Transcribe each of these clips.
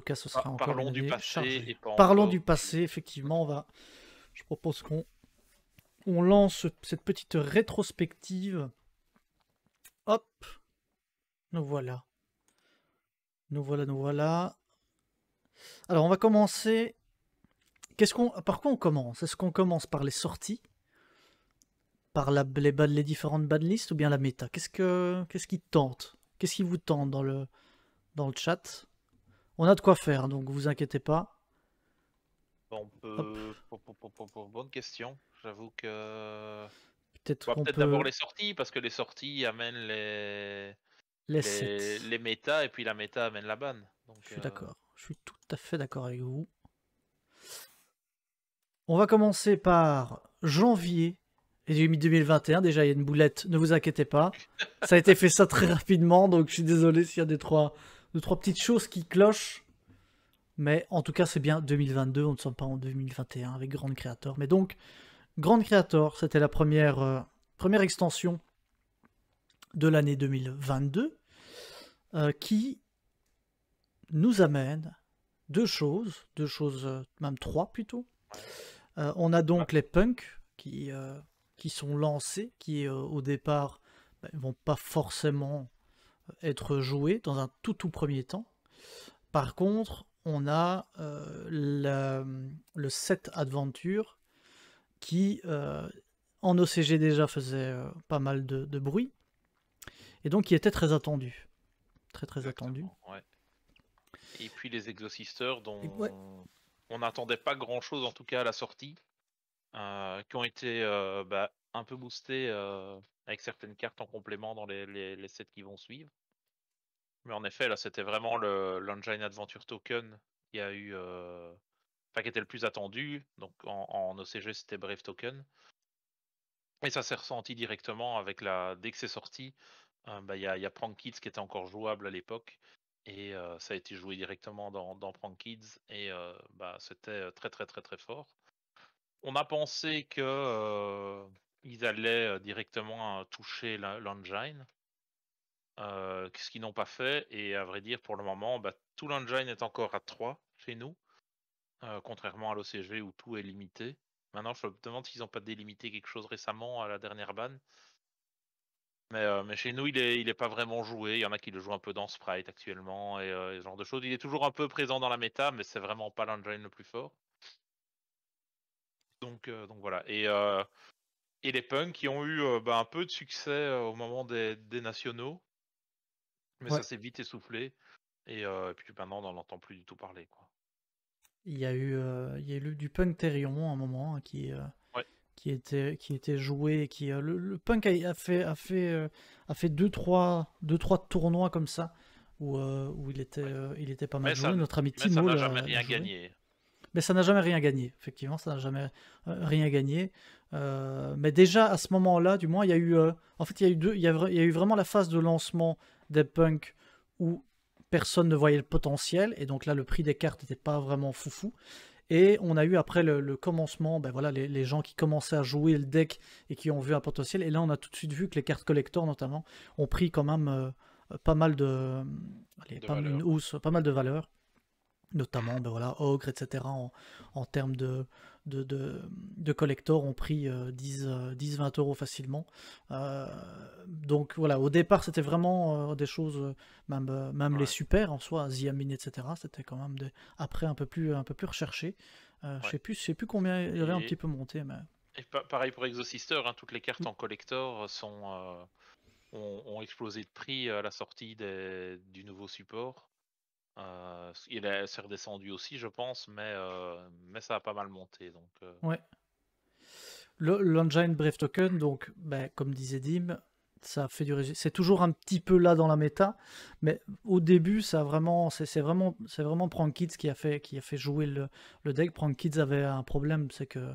podcast, ce sera encore Parlons une du année passé chargée. et pas Parlons encore du passé, effectivement. Je propose qu'on lance cette petite rétrospective. Hop, nous voilà. Nous voilà. Alors, on va commencer. Par quoi on commence? Est-ce qu'on commence par les sorties? Par les différentes banlists ou bien la méta? Qu'est-ce qui tente? Qu'est-ce qui vous tente dans le chat? On a de quoi faire, donc vous inquiétez pas. On Hop, peut... Bonne question. J'avoue que... peut-être Bah, qu'on peut-être d'abord peut les sorties, parce que les sorties amènent les 7. les méta, et puis la méta amène la ban. Donc, Je suis d'accord. Je suis tout à fait d'accord avec vous. On va commencer par janvier. Et j'ai mis 2021. Déjà, il y a une boulette. Ne vous inquiétez pas. Ça a été fait ça très rapidement. Donc, je suis désolé s'il y a deux, trois petites choses qui clochent. Mais en tout cas, c'est bien 2022. On ne sommes pas en 2021 avec Grand Creator. Mais donc, Grand Creator, c'était la première extension de l'année 2022 qui nous amène deux choses, même trois plutôt. On a donc les punks qui sont lancés, qui au départ ne vont pas forcément être joués dans un tout premier temps. Par contre, on a le set Adventure qui en OCG déjà faisait pas mal de bruit et donc qui était très attendu. Très attendu. Ouais. Et puis les Exosisters dont Ouais. on n'attendait pas grand chose en tout cas à la sortie, qui ont été un peu boostés avec certaines cartes en complément dans les sets qui vont suivre. Mais en effet, là c'était vraiment l'Engine Adventure Token qui a eu. Qui était le plus attendu. Donc en OCG c'était Brave Token. Et ça s'est ressenti directement avec dès que c'est sorti. Il y a Prank Kids qui était encore jouable à l'époque. Et ça a été joué directement dans Prank Kids. Et c'était très fort. On a pensé que ils allaient directement toucher l'engine. Ce qu'ils n'ont pas fait. Et à vrai dire, pour le moment, tout l'engine est encore à 3 chez nous. Contrairement à l'OCG où tout est limité. Maintenant, je me demande s'ils n'ont pas délimité quelque chose récemment à la dernière ban. Mais chez nous, il est pas vraiment joué. Il y en a qui le jouent un peu dans Sprite actuellement et ce genre de choses. Il est toujours un peu présent dans la méta, mais c'est vraiment pas l'engine le plus fort. Donc voilà. Et les punks qui ont eu un peu de succès au moment des nationaux. Mais Ouais. ça s'est vite essoufflé. Et puis maintenant, on n'en entend plus du tout parler, quoi. Il y a eu du punk Therion à un moment qui était joué, le punk a fait deux trois tournois comme ça où il était pas mal Mais joué. Notre ami mais ça Timo n'a jamais l'a rien joué. gagné. Mais ça n'a jamais rien gagné, effectivement, ça n'a jamais rien gagné. Mais déjà à ce moment-là, du moins, il y a eu, en fait, il y a eu vraiment la phase de lancement des punks où personne ne voyait le potentiel, et donc là, le prix des cartes n'était pas vraiment foufou. Et on a eu après le commencement, voilà, les gens qui commençaient à jouer le deck et qui ont vu un potentiel. Et là, on a tout de suite vu que les cartes collector, notamment, ont pris quand même pas mal de, pas une hausse, pas mal de valeur. Notamment, voilà, Ogre, etc. En termes de collector ont pris 10-20 euros facilement. Donc voilà, au départ, c'était vraiment des choses, même les super en soi, Ziamin, etc. C'était quand même après un peu plus recherché. Je sais plus combien il y avait un petit peu monté. Mais... Et pareil pour Exosister, hein, toutes les cartes en collector ont explosé de prix à la sortie du nouveau support. Il s'est redescendu aussi, je pense, mais ça a pas mal monté. Donc, Ouais. L'Engine Brave Token, donc, comme disait Dim, ça fait c'est toujours un petit peu là dans la méta, mais au début, c'est vraiment Prank Kids qui a fait jouer le deck. Prank Kids avait un problème, c'est que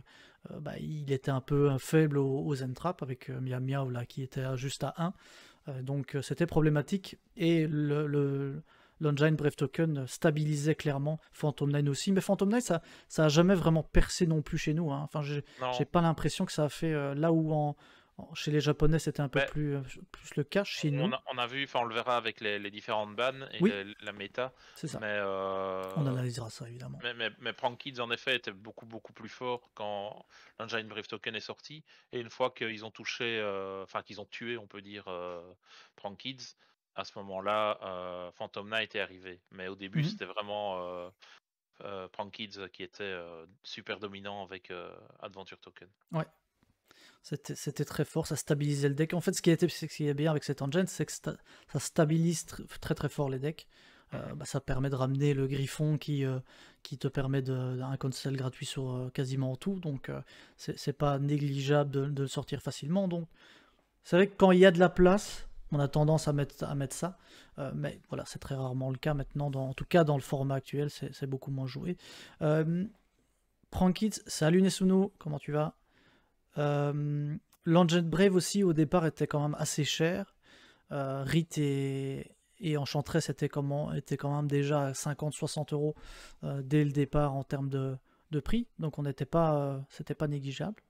il était un peu faible aux Zentrap avec Miao Miao là qui était juste à 1. Donc c'était problématique et l'Engine Brave Token stabilisait clairement Phantom 9 aussi, mais Phantom 9 ça a jamais vraiment percé non plus chez nous, hein. Enfin j'ai pas l'impression que ça a fait là où Chez les Japonais, c'était un peu Mais plus le cas. Chez nous, on a vu, enfin on le verra avec les différentes bans et oui, la méta, c'est ça. mais, On analysera ça, évidemment. mais Prank Kids en effet était beaucoup plus fort quand l'Engine Brave Token est sorti, et une fois qu'ils ont touché, enfin qu'ils ont tué, on peut dire, Prank Kids, à ce moment-là, Phantom Knight est arrivé. Mais au début, Mhm. c'était vraiment Prank Kids qui était super dominant avec Adventure Token. Ouais. C'était très fort, ça stabilisait le deck. En fait, ce qui est bien avec cet engine, c'est que ça stabilise très fort les decks. Ça permet de ramener le Griffon qui te permet un cancel gratuit sur quasiment tout. Donc, c'est pas négligeable de le sortir facilement. Donc, c'est vrai que quand il y a de la place, on a tendance à mettre ça. Mais voilà, c'est très rarement le cas maintenant. En tout cas, dans le format actuel, c'est beaucoup moins joué. Prank Kids, salut Nesuno, comment tu vas? L'Engine Brave aussi au départ était quand même assez cher. Rite et Enchantress était quand même déjà à 50-60 euros dès le départ en termes de prix. Donc on n'était pas, c'était pas négligeable.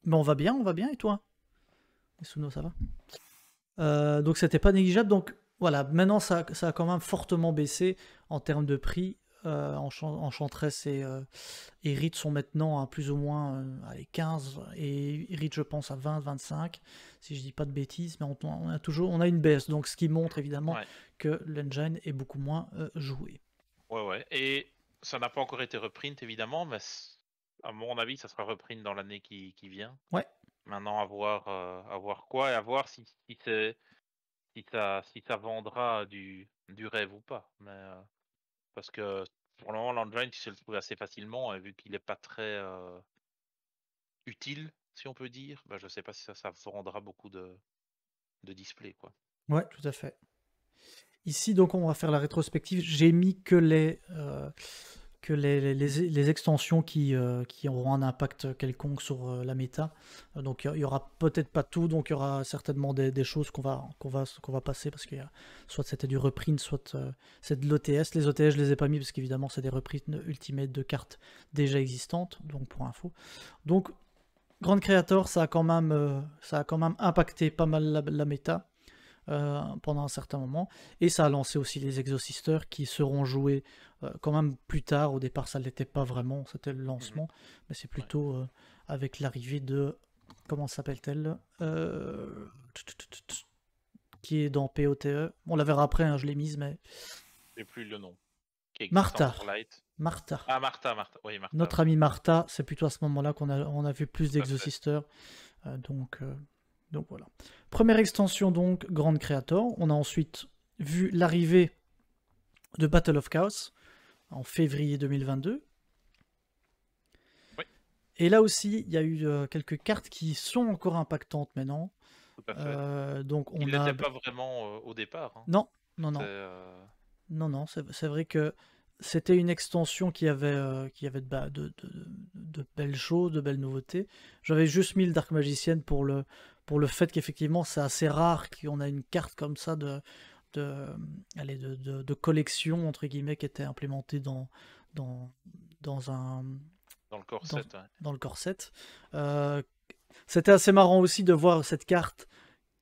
Mais on va bien, et toi? Suno, ça va? Donc c'était pas négligeable. Donc voilà, maintenant ça a quand même fortement baissé en termes de prix. Enchantress et Rite sont maintenant à plus ou moins 15 et Rite je pense à 20-25 si je dis pas de bêtises, mais on a une baisse, donc ce qui montre évidemment que l'engine est beaucoup moins joué. Ouais, et ça n'a pas encore été reprint évidemment, mais à mon avis ça sera reprint dans l'année qui vient. Ouais. Maintenant à voir quoi, et à voir si ça vendra du rêve ou pas. Mais parce que pour le moment l'engine tu sais le trouver assez facilement, et vu qu'il n'est pas très utile, si on peut dire, je sais pas si ça vendra beaucoup de display, quoi. Ouais, tout à fait. Ici donc on va faire la rétrospective. J'ai mis que les extensions qui auront un impact quelconque sur la méta. Donc il y aura peut-être pas tout, donc il y aura certainement des choses qu'on va passer parce que soit c'était du reprint, soit c'est de l'OTS. Les OTS je les ai pas mis parce qu'évidemment c'est des reprints ultimate de cartes déjà existantes, donc pour info. Donc Grand Creator ça a quand même impacté pas mal la méta. Pendant un certain moment, et ça a lancé aussi les Exosisters qui seront joués quand même plus tard. Au départ ça ne l'était pas vraiment, c'était le lancement, mais c'est plutôt avec l'arrivée de, comment s'appelle-t-elle, qui est dans POTE, on la verra après, hein, je l'ai mise, mais j'ai plus le nom. Martha. Ah, Martha, oui, Martha. Notre amie Martha, c'est plutôt à ce moment-là qu'on a vu plus d'Exosisters. Donc voilà. Première extension donc, Grand Creator. On a ensuite vu l'arrivée de Battle of Chaos en février 2022. Oui. Et là aussi, il y a eu quelques cartes qui sont encore impactantes maintenant. Tout à fait. Donc il n'était pas vraiment au départ. Hein. Non. Non, c'est vrai que c'était une extension qui avait de belles choses, de belles nouveautés. J'avais juste mis le Dark Magician pour le fait qu'effectivement c'est assez rare qu'on a une carte comme ça de collection entre guillemets qui était implémentée dans le corset. Dans le corset. C'était assez marrant aussi de voir cette carte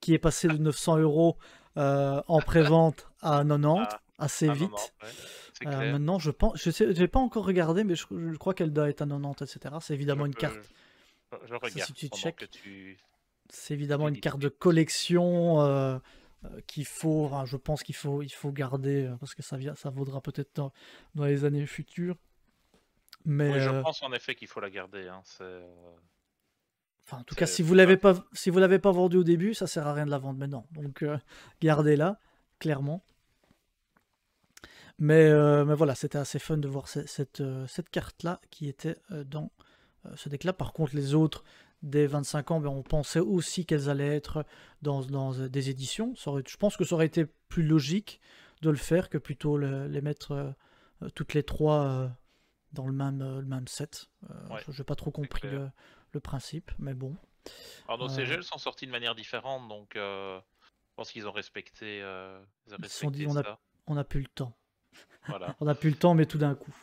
qui est passée de 900 € en pré-vente à 90 assez vite. 90, clair. Maintenant, j'ai pas encore regardé, mais je crois qu'elle doit être à 90, etc. C'est évidemment une carte. Je regarde. Si tu check, c'est évidemment une carte de collection qu'il faut. Enfin, je pense qu'il faut garder parce que ça vaudra peut-être dans les années futures. Mais oui, je pense en effet qu'il faut la garder. Hein. Enfin, en tout cas, si vous l'avez pas vendu au début, ça sert à rien de la vendre maintenant. Donc gardez-la, clairement. Mais voilà, c'était assez fun de voir cette carte-là qui était dans ce deck-là. Par contre, les autres des 25 ans, on pensait aussi qu'elles allaient être dans des éditions. Je pense que ça aurait été plus logique de le faire que plutôt les mettre toutes les trois dans le même set. Je n'ai pas trop compris le principe, mais bon. Alors nos CGL sont sortis de manière différente, donc je pense qu'ils ont respecté, ils se sont dit, ça. On n'a plus le temps. Voilà. On n'a plus le temps, mais tout d'un coup.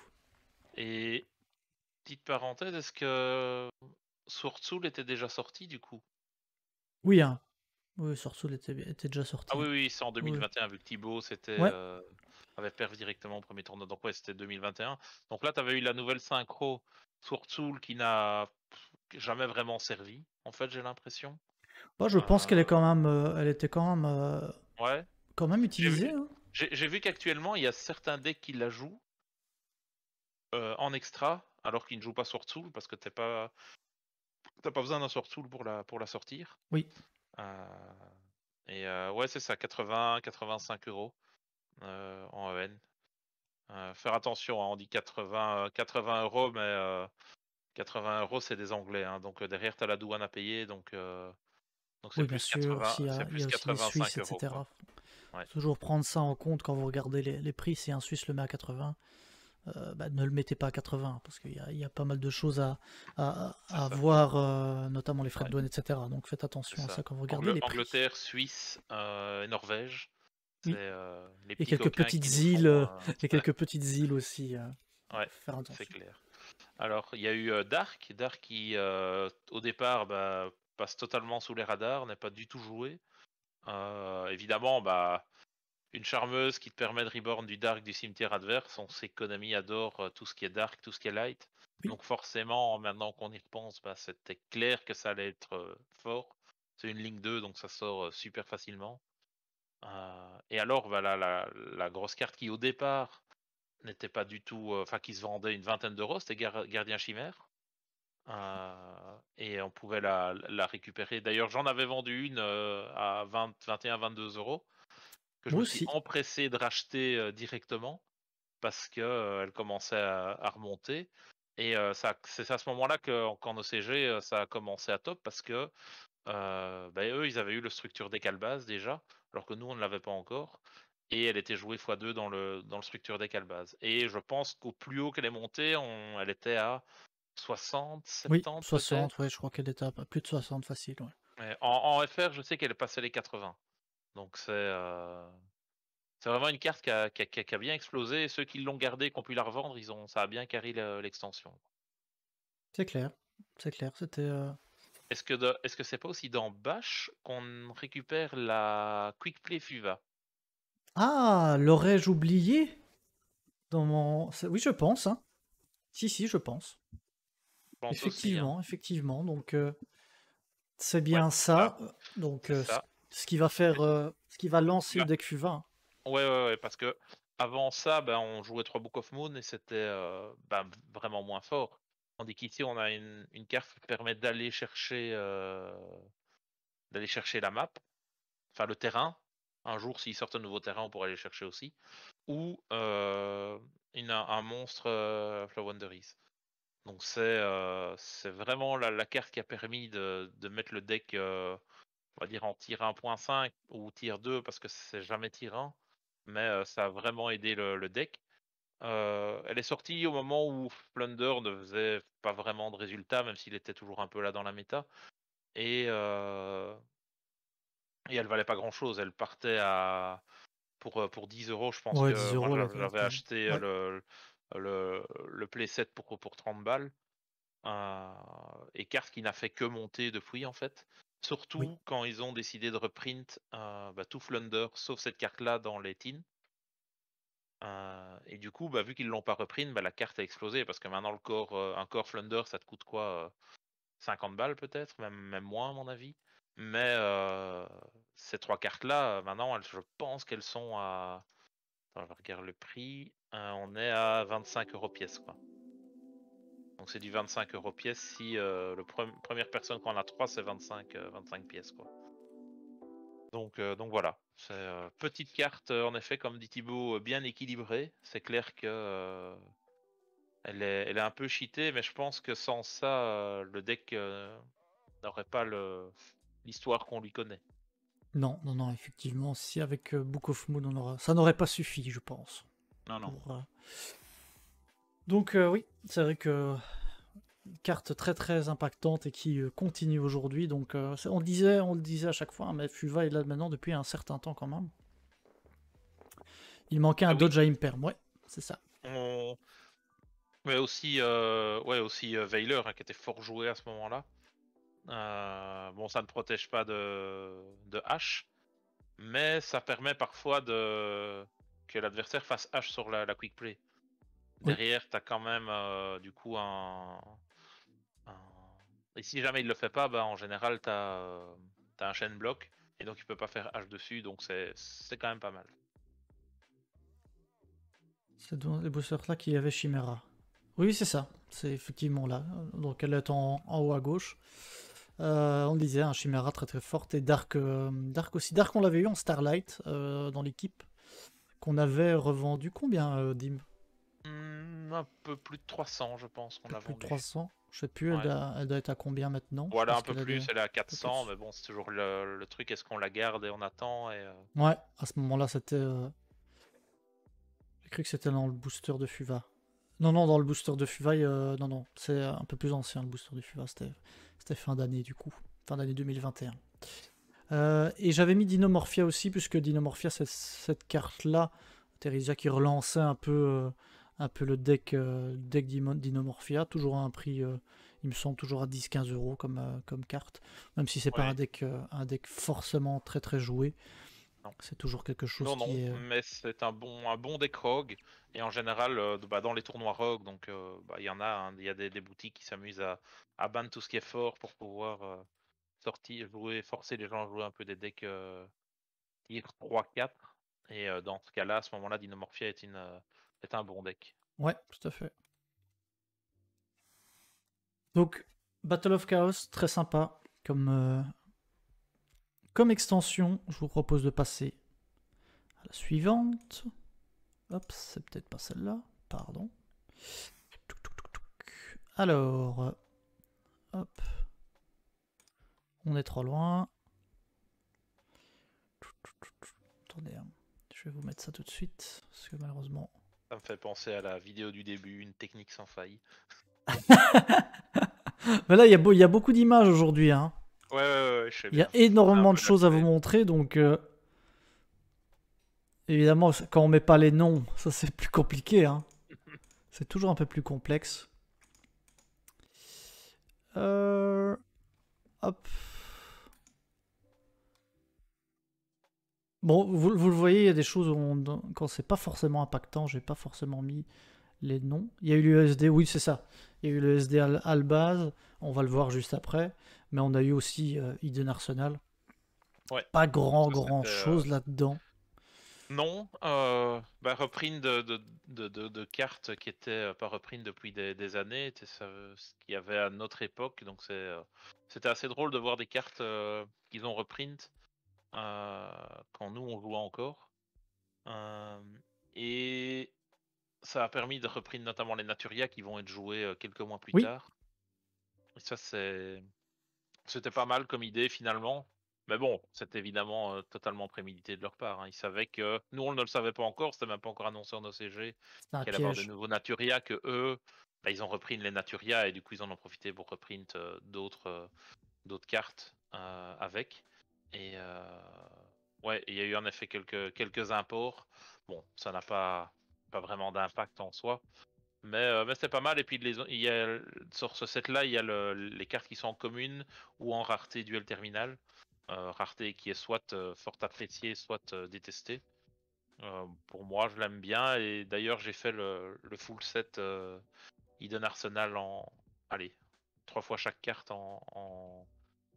Et petite parenthèse, est-ce que Sword Soul était déjà sorti du coup? Oui, hein. Oui, Source était déjà Ah sorti. oui, oui, c'est en Oui. 2021, vu que Thibaut Ouais. avait perf directement au premier tournoi. Donc ouais, c'était 2021. Donc là, tu avais eu la nouvelle synchro Sword Soul qui n'a jamais vraiment servi, en fait, j'ai l'impression. Moi, je pense qu'elle est Euh, quand même, elle était ouais. quand même J'ai utilisée, vu, hein. j'ai vu qu'actuellement, il y a certains decks qui la jouent en extra, alors qu'ils ne jouent pas Sword Soul, parce que t'as pas besoin d'un Sword Soul pour la sortir. Oui. Ouais, c'est ça, 80-85 € en EN. Faire attention, hein, on dit 80 €, mais 80 € c'est des Anglais, hein, donc derrière tu as la douane à payer, donc c'est Oui, bien plus sûr. 80, c'est Il y plus a aussi les 85 Suisses, euros quoi. etc. Ouais, Faut toujours prendre ça en compte quand vous regardez les prix. Si un Suisse le met à 80, bah, ne le mettez pas à 80 parce il y a pas mal de choses c'est à ça. voir, notamment les frais de Ouais, douane, etc. Donc faites c'est attention à ça. ça quand vous regardez les prix. Angleterre, Suisse et Norvège, c'est Oui. les Et petits quelques coquins qui petites nous îles, font. et quelques petites îles aussi. Ouais, Faire c'est attention. clair. Alors, il y a eu Dark qui au départ passe totalement sous les radars, n'est pas du tout joué. Évidemment, une charmeuse qui te permet de reborn du dark du cimetière adverse. On sait que Konami adore tout ce qui est dark, tout ce qui est light. Oui. Donc forcément, maintenant qu'on y repense, c'était clair que ça allait être fort. C'est une ligne 2, donc ça sort super facilement. Et alors, la grosse carte qui au départ n'était pas du tout... Enfin, qui se vendait une vingtaine d'euros, c'était Gardien Chimère. Et on pouvait la récupérer. D'ailleurs, j'en avais vendu une à 21-22 € que je Moi me suis aussi. empressé de racheter directement parce que elle commençait à remonter. Et c'est à ce moment-là qu'en OCG, ça a commencé à top parce que eux, ils avaient eu le structure décal base déjà, alors que nous, on ne l'avait pas encore. Et elle était jouée x2 dans le structure décal base. Et je pense qu'au plus haut qu'elle est montée, elle était à 60, Oui, 70 60, ouais, peut-être. je crois qu'elle était à plus de 60 facile, ouais. En FR, je sais qu'elle est passée les 80. Donc c'est vraiment une carte qui a bien explosé. Et ceux qui l'ont gardée, qui ont pu la revendre, ça a bien carré l'extension. C'est clair, c'est clair, c'était... Est-ce que c'est pas aussi dans Bash qu'on récupère la Quick Play Fuva? Ah, l'aurais-je oublié dans Oui, je pense, hein. Si, je pense. Je pense aussi, hein. Effectivement, effectivement, donc c'est Ouais, bien c'est ça. ça. Donc C'est ça. ce qui va faire... ce qui va lancer le Bah, deck Fuva, hein. ouais, ouais, ouais, parce que avant ça, on jouait 3 Book of Moon et c'était vraiment moins fort. Tandis qu'ici, on a une carte qui permet d'aller chercher la map, enfin le terrain. Un jour, s'ils sortent un nouveau terrain, on pourrait aller chercher aussi. Ou un monstre Flowwanderies. Donc c'est vraiment la carte qui a permis de mettre le deck, on va dire en tier 1.5 ou tier 2 parce que c'est jamais tier 1. Mais ça a vraiment aidé le deck. Elle est sortie au moment où Plunder ne faisait pas vraiment de résultats, même s'il était toujours un peu là dans la méta. Et elle valait pas grand chose. Elle partait pour 10 euros. Je pense Ouais, 10 que moi euros la j'avais carte. acheté Ouais, le playset pour 30 balles. Et carte qui n'a fait que monter depuis en fait. oui. Surtout quand ils ont décidé de reprint tout Flunder sauf cette carte là dans les teams. Et du coup, vu qu'ils l'ont pas reprint, la carte a explosé parce que maintenant un core Flunder ça te coûte quoi 50 balles peut-être, même moins à mon avis. Mais ces trois cartes là, maintenant je pense qu'elles sont à. Attends, je regarde le prix. On est à 25 € pièce quoi. Donc c'est du 25 € pièce si première personne qui en a 3 c'est 25 pièces quoi. Donc voilà, c'est petite carte en effet comme dit Thibaut bien équilibrée. C'est clair que elle est un peu cheatée mais je pense que sans ça le deck n'aurait pas l'histoire qu'on lui connaît. Non, non, non, effectivement, si avec Book of Moon, ça n'aurait pas suffi, je pense. Non non. Pour, Donc oui, c'est vrai que carte très très impactante et qui continue aujourd'hui. Donc on le disait à chaque fois, hein, mais Fuva est là maintenant depuis un certain temps quand même. Il manquait un Ah oui, Dodge à Imperm, ouais, c'est ça. mais aussi ouais aussi Veiler hein, qui était fort joué à ce moment-là. Bon, ça ne protège pas de hache, mais ça permet parfois que l'adversaire fasse hache sur la quick play. Oui. Derrière, tu as quand même du coup Et si jamais il le fait pas, bah, en général, tu as un chain block, et donc il peut pas faire hache dessus, donc c'est quand même pas mal. C'est dans les boosters là qu'il y avait Chimera. Oui, c'est ça. C'est effectivement là. Donc elle est en haut à gauche. On le disait, un Chimera très très forte. Et Dark, Dark aussi. Dark, on l'avait eu en Starlight dans l'équipe. Qu'on avait revendu combien, Dim? Un peu plus de 300, je pense qu'on a Plus de vendu. 300. Je sais plus, Ouais. elle doit être à combien maintenant? Je Voilà, pense un peu qu'elle a plus, elle est à peu 400, plus. mais bon, c'est toujours le truc, est-ce qu'on la garde et on attend Ouais, à ce moment-là, c'était. J'ai cru que c'était dans le booster de Fuva. Non, non, dans le booster de Fuva, non, non, c'est un peu plus ancien le booster de Fuva. C'était fin d'année du coup. Fin d'année 2021. Et j'avais mis Dinomorphia aussi, puisque Dinomorphia, c'est cette carte-là, Theresia qui relançait un peu le deck, Dinomorphia, toujours à un prix, il me semble, toujours à 10-15 euros comme carte, même si c'est pas Ouais. un deck forcément très très joué, Non. c'est toujours quelque chose Non, qui non, est... mais c'est un bon deck rogue, et en général, bah, dans les tournois rogue, donc bah, il y en a, hein, il y a des boutiques qui s'amusent à ban tout ce qui est fort pour pouvoir sortir, jouer, forcer les gens à jouer un peu des decks tier 3-4, et dans ce cas-là, à ce moment-là, Dinomorphia est un bon deck. Ouais, tout à fait. Donc, Battle of Chaos, très sympa comme extension. Je vous propose de passer à la suivante. Hop, c'est peut-être pas celle-là. Pardon. Alors, hop. On est trop loin. Attendez, hein. Je vais vous mettre ça tout de suite. Parce que malheureusement... Ça me fait penser à la vidéo du début, une technique sans faille. Mais là, il y a beaucoup d'images aujourd'hui. Hein. Ouais, je sais Il y a bien. C'est un énormément de peu de la choses à vous flemme. montrer. Donc, évidemment, quand on met pas les noms, ça c'est plus compliqué. Hein. C'est toujours un peu plus complexe. Hop. Bon, vous le voyez, il y a des choses où quand c'est pas forcément impactant, j'ai pas forcément mis les noms. Il y a eu l'USD, oui, c'est ça. Il y a eu le SD Albaz, on va le voir juste après. Mais on a eu aussi Eden Arsenal. Ouais. Pas Ça, grand c'était, chose là-dedans. non, bah, reprint de cartes qui étaient pas reprint depuis des années, ce qu'il y avait à notre époque, donc c'était assez drôle de voir des cartes qu'ils ont reprint quand nous on jouait encore. Euh, et ça a permis de reprint notamment les Naturia qui vont être joués quelques mois plus Oui, tard. Et ça c'était pas mal comme idée finalement. Mais bon, c'est évidemment totalement prémédité de leur part, hein. Ils savaient que nous, on ne le savait pas encore, c'était même pas encore annoncé en OCG c'est un qu'il allait y avoir de piège. nouveaux Naturia, que eux, bah, ils ont reprint les Naturia et du coup, ils en ont profité pour reprint d'autres cartes avec. Et ouais, il y a eu en effet quelques imports. Bon, ça n'a pas vraiment d'impact en soi. Mais c'est pas mal. Et puis il y a, sur ce set-là, il y a les cartes qui sont en commune ou en rareté duel terminal. Rareté qui est soit fort appréciée, soit détestée. Pour moi, je l'aime bien. Et d'ailleurs, j'ai fait le full set Eden Arsenal allez, 3 fois chaque carte en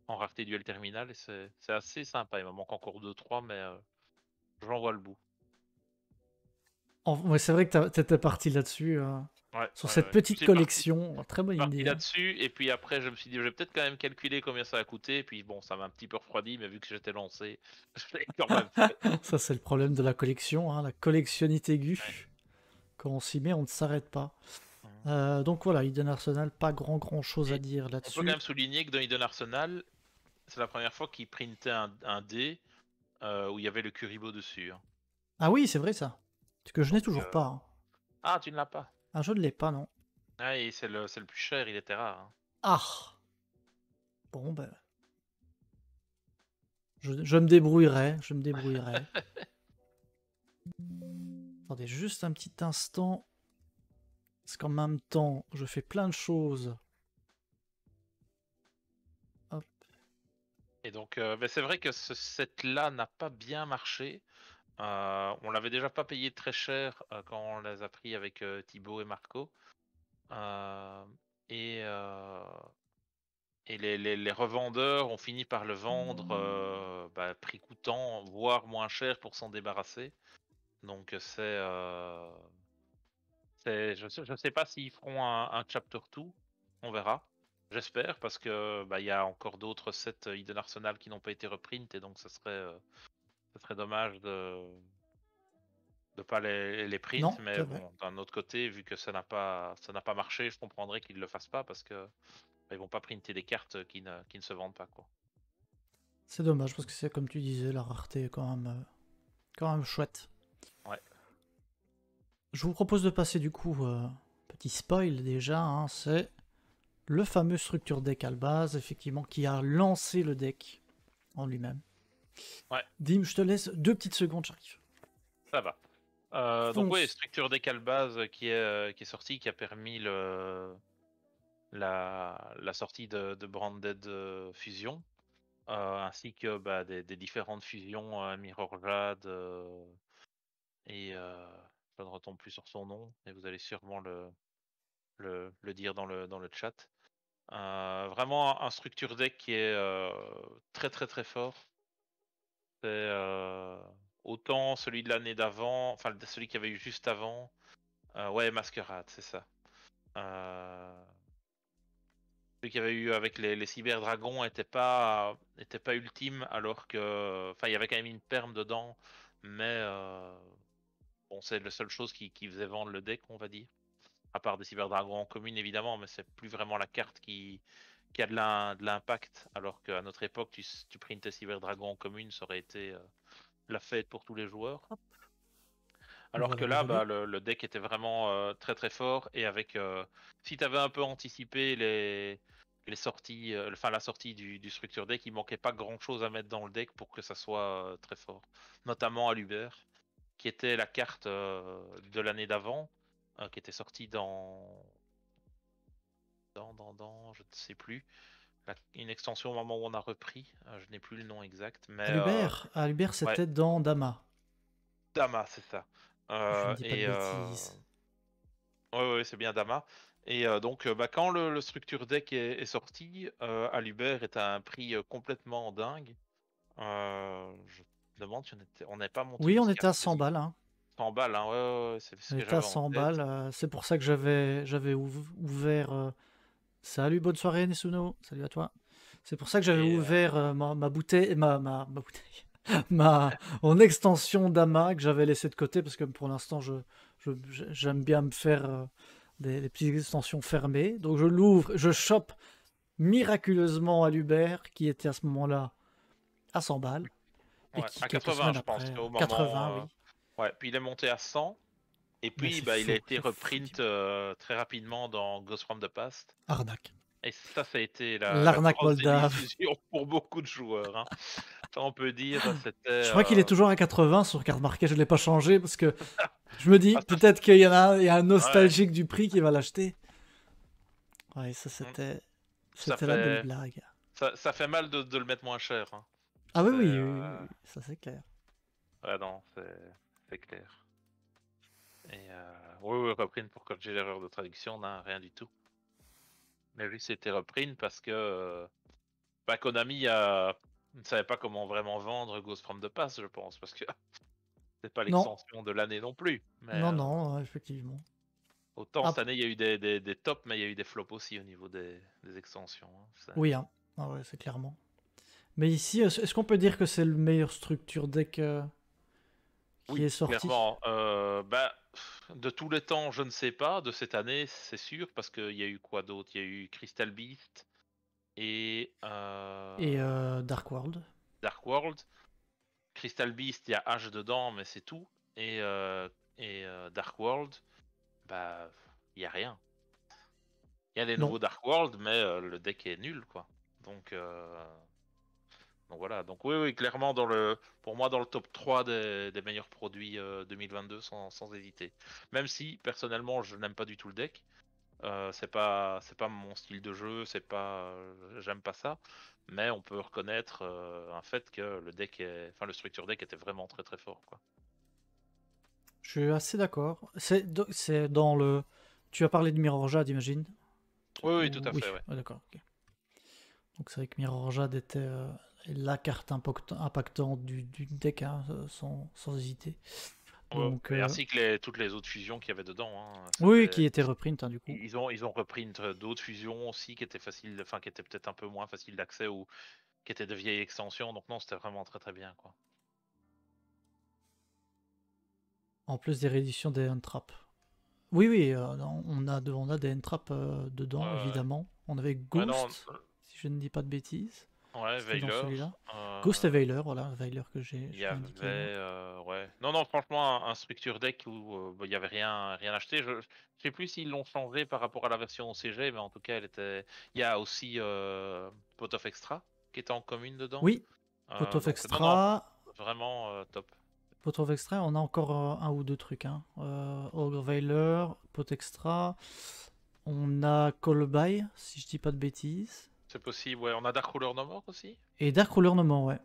rareté duel terminal. Et c'est assez sympa. Il me manque encore 2-3, mais j'en vois le bout. Ouais, c'est vrai que t'étais parti là-dessus. Ouais, Sur ouais, cette ouais. Je petite suis parti. collection. Très bonne Parti idée. Hein. là-dessus, et puis après je me suis dit je vais peut-être quand même calculer combien ça a coûté, et puis bon, ça m'a un petit peu refroidi, mais vu que j'étais lancé, je l'ai quand même fait. Ça, c'est le problème de la collection. Hein, la collectionnite Ouais. aiguë. Quand on s'y met, on ne s'arrête pas. Mhm. Donc voilà, Eden Arsenal, pas grand chose à Et dire on peut quand là-dessus. même souligner que dans Eden Arsenal, c'est la première fois qu'ils printaient un dé où il y avait le Kuribo dessus, hein. Ah oui, c'est vrai ça. Ce que je n'ai Donc toujours pas. Hein. ah, tu ne l'as pas. Ah, je ne l'ai pas, non. Ah, et c'est le plus cher, il était rare, hein. Ah. Bon, ben. Je me débrouillerai. Je me débrouillerai. Attendez juste un petit instant. Parce qu'en même temps, je fais plein de choses. Hop. Et donc, mais c'est vrai que ce set-là n'a pas bien marché. On l'avait déjà pas payé très cher quand on les a pris avec Thibaut et Marco. Euh, et les revendeurs ont fini par le vendre prix coûtant, voire moins cher pour s'en débarrasser. Donc je sais pas s'ils feront un chapter 2, on verra. J'espère parce que il y a encore d'autres sets Hidden Arsenal qui n'ont pas été reprint et donc ça serait dommage de pas les print. Non, Mais c'est vrai. bon, d'un autre côté, vu que ça n'a pas marché, je comprendrais qu'ils le fassent pas parce que ils vont pas printer des cartes qui ne se vendent pas quoi. C'est dommage parce que c'est comme tu disais, la rareté est quand même chouette. Ouais. Je vous propose de passer du coup, petit spoil déjà, hein, c'est le fameux structure deck Albaz, effectivement, qui a lancé le deck en lui-même. Ouais. Dim, je te laisse 2 petites secondes, j'arrive. Ça va. Donc oui, Fonce. structure décale base qui est sortie, qui a permis la sortie de Branded Fusion, ainsi que des différentes fusions Mirror Jade et je ne retombe plus sur son nom, et vous allez sûrement le dire dans le chat. Vraiment un structure deck qui est très très très fort. C'est autant celui de l'année d'avant, enfin celui qu'il y avait eu juste avant. Ouais, Masquerade, c'est ça. Celui qu'il y avait eu avec les cyberdragons était pas ultime, alors que. Enfin, il y avait quand même une perme dedans, mais bon, c'est la seule chose qui faisait vendre le deck, on va dire. À part des cyberdragons en commune, évidemment, mais c'est plus vraiment la carte qui a de l'impact, alors qu'à notre époque, tu printais cyberdragons en commune, ça aurait été la fête pour tous les joueurs. Alors que Voilà, là, désolé. le deck était vraiment très très fort et avec si tu avais un peu anticipé les sorties, enfin la sortie du structure deck, il manquait pas grand chose à mettre dans le deck pour que ça soit très fort. Notamment à l'Uber, qui était la carte de l'année d'avant, qui était sortie je ne sais plus, une extension au moment où on a repris. Je n'ai plus le nom exact, mais À l'Uber, ouais, c'était dans Dama. Dama, c'est ça. Je ne dis pas de Et bêtises. ouais, ouais, c'est bien Dama. Et donc, quand le structure deck est sorti, Alubert est à un prix complètement dingue. Je me demande si on n'avait pas monté Oui, on jusqu'à était à 100 quasiment balles, hein. 100 balles. Hein, ouais, ouais, ouais, c'est ce On que était à j'avais en 100 tête. balles. C'est pour ça que j'avais ouvert. Salut, bonne soirée, Nesuno. Salut à toi. C'est pour ça que j'avais Et ouvert ma bouteille, ma bouteille, mon extension d'AMA que j'avais laissé de côté parce que pour l'instant, j'aime bien me faire des petites extensions fermées. Donc je l'ouvre, je chope miraculeusement à l'Uber qui était à ce moment-là à 100 balles et ouais, qui à quelques 80, semaines je pense après, qu'au 80, moment. oui. Ouais, puis il est monté à 100. Et Mais puis, il a été c'est fou, Dim. reprint très rapidement dans Ghost from the Past. Arnaque. Et ça a été la L'arnaque grosse moldave. désillusion pour beaucoup de joueurs. Hein. Ça, on peut dire, c'était. Je crois qu'il est toujours à 80 sur carte marquée, je ne l'ai pas changé parce que je me dis, Ah, peut-être qu'il y en a, il y a un ouais. nostalgique du prix qui va l'acheter. Ouais, ça Mm. Ça c'était la belle fait, blague. ça fait mal de le mettre moins cher. Hein. Ah oui, C'est, oui, oui, oui, oui, ça c'est clair. ouais, non, c'est clair. Et oui, oui, reprint pour corriger l'erreur de traduction, non, rien du tout. Mais oui, c'était reprint parce que Konami ne savait pas comment vraiment vendre Ghost from the Past, je pense, parce que c'est pas Non, l'extension de l'année non plus. Mais non, non, effectivement. autant Ah, cette année, il y a eu des tops, mais il y a eu des flops aussi au niveau des extensions. Hein. oui, hein. Ah ouais, c'est clairement. Mais ici, est-ce qu'on peut dire que c'est le meilleur structure deck qui est Oui, sorti? clairement. De tous les temps, je ne sais pas. De cette année, c'est sûr, parce qu'il y a eu quoi d'autre? Il y a eu Crystal Beast et Et Dark World? Dark World. Crystal Beast, il y a H dedans, mais c'est tout. Et, euh, et Dark World, bah, il y a rien. Il y a les Non. nouveaux Dark World, mais le deck est nul, quoi. Donc, euh, donc voilà. Donc oui, oui, clairement pour moi dans le top 3 des meilleurs produits 2022 sans hésiter. Même si personnellement je n'aime pas du tout le deck. C'est pas mon style de jeu, j'aime pas ça. Mais on peut reconnaître un fait que le structure deck était vraiment très très fort, quoi. Je suis assez d'accord. C'est dans le. Tu as parlé de Mirror Jade, imagine? Oui, oui, tout à Oui, fait, ouais. ouais, d'accord. Ok. Donc c'est vrai que Mirror Jade était la carte impactante du deck, hein, sans hésiter. Ouais, Donc, et ainsi que toutes les autres fusions qu'il y avait dedans, hein. oui, qui était reprint, hein, du coup. Ils ont repris d'autres fusions aussi qui étaient faciles, enfin qui étaient peut-être un peu moins faciles d'accès ou qui étaient de vieilles extensions. Donc non, c'était vraiment très très bien, quoi. En plus des rééditions des Entrap. Oui, oui, non, on a des Entrap dedans, Ouais, évidemment. On avait ouais, non, Ghost, si je ne dis pas de bêtises. ouais, C'était dans Veiler. celui-là. Ghost et Veiler, voilà, Veiler que Il je y viens avait, d'indiquer là. ouais. Non, non, franchement, un structure deck où bah, il y avait rien acheté. Je sais plus s'ils l'ont changé par rapport à la version CG, mais en tout cas, elle était. Il y a aussi Pot of Extra qui était en commune dedans. Oui, Pot of Donc, non, non, Extra. vraiment top. Pot of Extra, on a encore un ou deux trucs. Hein. Ogre Veiler, Pot Extra. On a Callby, si je dis pas de bêtises. C'est possible, ouais. On a Dark Ruler No More aussi. Et Dark Ruler No More, ouais.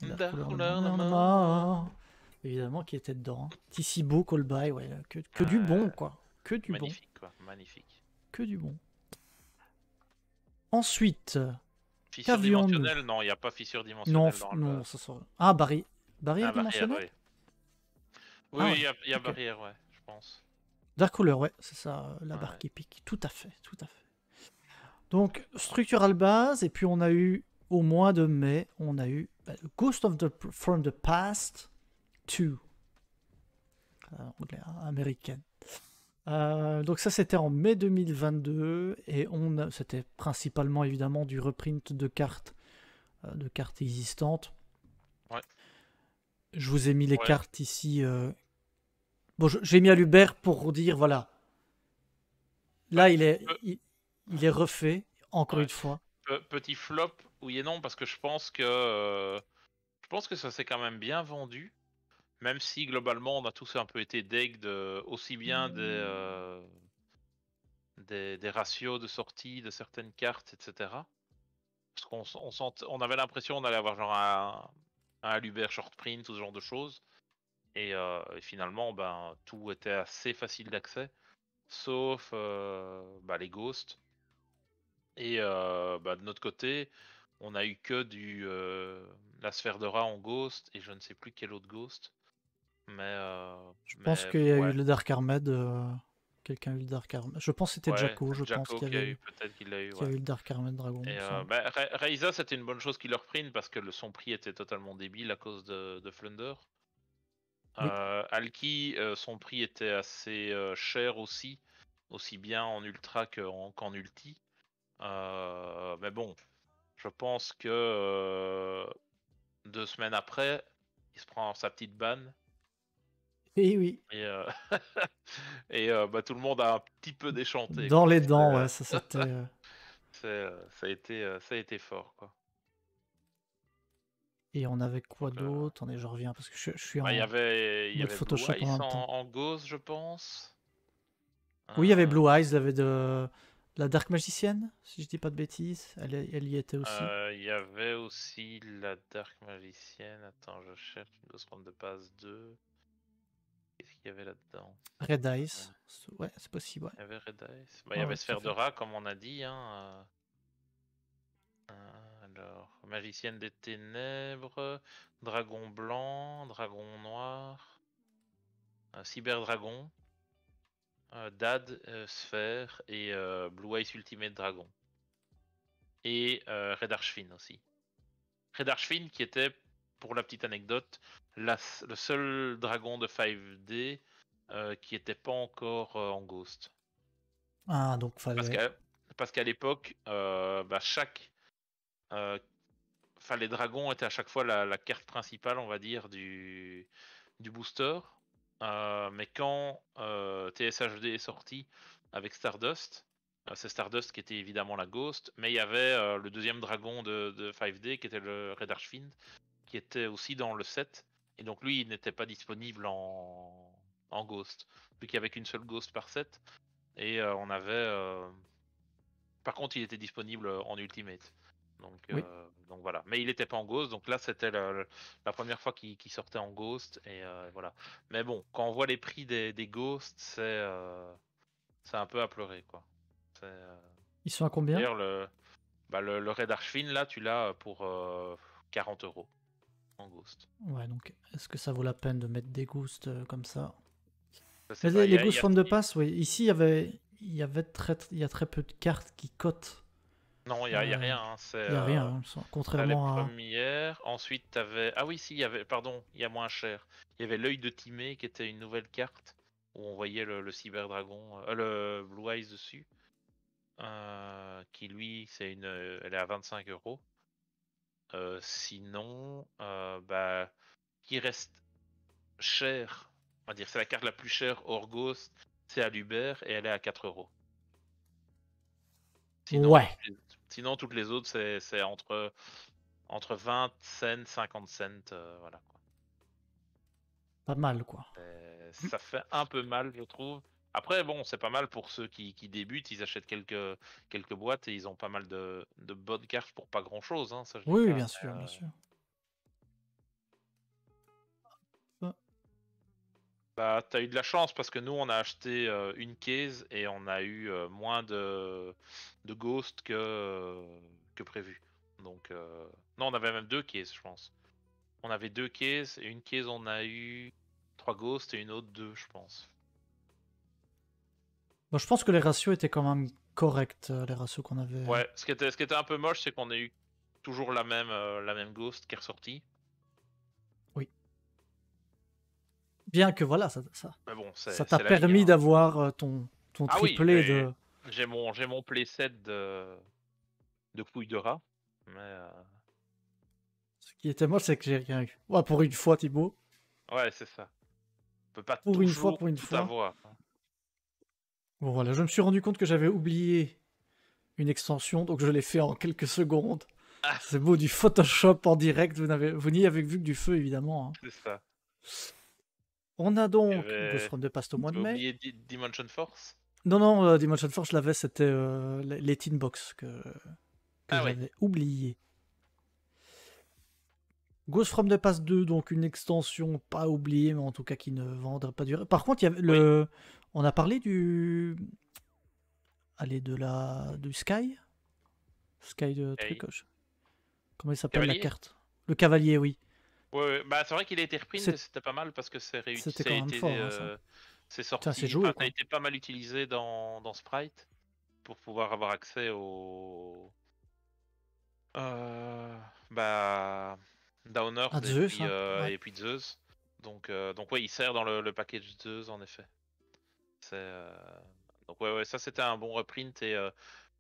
Dark Dark Ruler No Ruler No More, No More. More. Évidemment, qui était dedans. Hein. Tissibo, Callby, ouais. Que du bon, Ouais, quoi. Que du bon. magnifique, quoi. Magnifique. Que du bon. Ensuite, Fissure qu'avions-nous? dimensionnelle? Non, il n'y a pas fissure Non, dimensionnelle dans non, Albaz. ça sort. Ah, barrière Ah, barrière, dimensionnelle? oui. Oui, Ah oui, ouais, il y a ok. barrière, ouais, je pense. Dark Ruler, ouais, c'est ça, la barre Ouais. qui pique. Tout à fait, tout à fait. Donc, structural base, et puis on a eu, au mois de mai, on a eu Ghost from the Past 2. Anglais, hein, américaine. Donc ça c'était en mai 2022 et c'était principalement évidemment du reprint de cartes existantes. Ouais. Je vous ai mis les Ouais. cartes ici. Bon, j'ai mis à l'Uber pour dire voilà. Bah, Là il est refait encore ouais. une fois. Petit flop, oui et non, parce que je pense que ça s'est quand même bien vendu, même si globalement on a tous un peu été deg de aussi bien des ratios de sortie de certaines cartes, etc. Parce on avait l'impression on allait avoir genre un Aluber short print ou ce genre de choses. Et finalement, ben, tout était assez facile d'accès, sauf bah, les ghosts. Et bah, de notre côté, on a eu que la sphère de rat en ghost, et je ne sais plus quel autre ghost. Je pense Mais qu'il y a eu ouais, le Dark Armed. Quelqu'un a eu le Dark Armed. Je pense que c'était ouais, Jacko, c'est je pense, Jacko qui a eu, peut-être qu'il l'a eu, qui a ouais. eu le Dark Armed Dragon, il me semble. Bah, Raiza, c'était une bonne chose qu'il leur prenne parce que son prix était totalement débile à cause de Flunder. Oui. Alki, son prix était assez cher aussi, aussi bien en ultra qu'en ulti. Mais bon, je pense que 2 semaines après, il se prend sa petite banne Et oui. et, bah, tout le monde a un petit peu déchanté, Dans quoi. les dents, ouais, ça c'était. Ça a été fort, quoi. Et on avait quoi Donc, d'autre? Attendez, je reviens parce que je suis bah, en il y mode avait Blue Photoshop en Eyes même temps. en Ghost, je pense. Oui, il y avait Euh, Blue Eyes, il y avait de la Dark Magicienne, si je dis pas de bêtises. Elle y était aussi. Il y avait aussi la Dark Magicienne. Attends, je cherche Ghost from the Past 2. Qu'est-ce qu'il y avait là-dedans? Red Eyes. Ouais, c'est possible, ouais. Il y avait Red Eyes. Bah, il y Ouais, avait ouais, tout à Sphère de fait. Rat, comme on a dit. Hein. Alors, Magicienne des Ténèbres, Dragon Blanc, Dragon Noir, Cyberdragon, Dad, Sphère et Blue Eyes Ultimate Dragon. Et Red Archfiend aussi. Red Archfiend qui était, pour la petite anecdote, le seul dragon de 5D qui n'était pas encore en Ghost. Ah, donc Parce fallait. qu'à parce qu'à l'époque, bah, les dragons étaient à chaque fois la carte principale, on va dire, du booster. Mais quand TSHD est sorti avec Stardust, c'est Stardust qui était évidemment la Ghost, mais il y avait le deuxième dragon de 5D qui était le Red Archfiend, qui était aussi dans le set. Et donc lui, il n'était pas disponible en Ghost, vu qu'il n'y avait qu'une seule Ghost par set. Et on avait... Par contre, il était disponible en Ultimate. Oui. Donc voilà. Mais il n'était pas en Ghost, donc là c'était la première fois qu'il sortait en Ghost. Et voilà. Mais bon, quand on voit les prix des Ghosts, c'est un peu à pleurer, quoi. Ils sont à combien? D'ailleurs, le Red Archfiend, là, tu l'as pour 40 € en Ghost. Ouais, donc est-ce que ça vaut la peine de mettre des ghosts comme ça? Je sais Mais pas, les il ghosts y a from the past, oui. Ici, il y a très peu de cartes qui cotent. Non, il y a rien, hein. Il y a rien, hein, T'as les contrairement à. premières, ensuite t'avais... Ah oui, si, il y avait... Pardon, il y a moins cher. Il y avait l'œil de Timée qui était une nouvelle carte où on voyait le Cyber Dragon, le Blue Eyes dessus. Qui lui, elle est à 25 €. Sinon, bah, qui reste cher, on va dire, c'est la carte la plus chère hors Ghost, c'est à l'Uber et elle est à 4 €. Sinon, Ouais, toutes les autres, c'est entre 20 cents, 50 cents, voilà, quoi. pas mal, quoi. Ça fait un peu mal, je trouve. Après, bon, c'est pas mal pour ceux qui débutent, ils achètent quelques boîtes et ils ont pas mal de bonnes cartes pour pas grand-chose, hein, ça je dis Oui, oui, pas. bien sûr, bien sûr. Bah, t'as eu de la chance parce que nous, on a acheté une case et on a eu moins de Ghost que prévu. Donc, non, on avait même deux cases, je pense. On avait deux cases et une case, on a eu 3 Ghosts et une autre 2, je pense. Bon, je pense que les ratios étaient quand même corrects, les ratios qu'on avait. Ouais, ce qui était un peu moche, c'est qu'on a eu toujours la même Ghost qui est ressortie. Oui. Bien que voilà, Mais bon, ça c'est t'a c'est la vie, permis hein. d'avoir ton Ah oui, triplé de. j'ai mon playset de couilles de rat. Mais Ce qui était moche, c'est que j'ai rien eu. Ouais, pour une fois, Thibaut. ouais, c'est ça. On peut pas Pour toujours une tout fois. avoir, hein. Bon, voilà, je me suis rendu compte que j'avais oublié une extension, donc je l'ai fait en quelques secondes. Ah, C'est beau, du Photoshop en direct, vous n'y avez vu que du feu, évidemment, hein. c'est ça. On a Tu donc Ghost avais, from the Past au mois tu de avais mai. oublié Dimension Force? Non, non, Dimension Force, je l'avais, c'était les Teen Box que Ah oui. j'avais oublié. Ghost from the Past 2, donc une extension pas oubliée, mais en tout cas qui ne vendrait pas durer. Par contre, il y avait Oui. on a parlé du. Allez, du Sky. Sky de Hey. truc. Comment il s'appelle la Cavalier? carte? Le Cavalier, oui. Ouais, ouais. Bah, c'est vrai qu'il a été reprint et C'est- c'était pas mal parce que C'était quand même fort, hein, ça. c'est Tiens, c'est sorti, joué, enfin, ça a quoi. été pas mal utilisé dans Sprite pour pouvoir avoir accès au euh, bah, Ah, Downers Zeus, hein. Ouais. et puis Zeus. Donc ouais, il sert dans le package Zeus en effet. C'est donc ouais, ouais, ça c'était un bon reprint et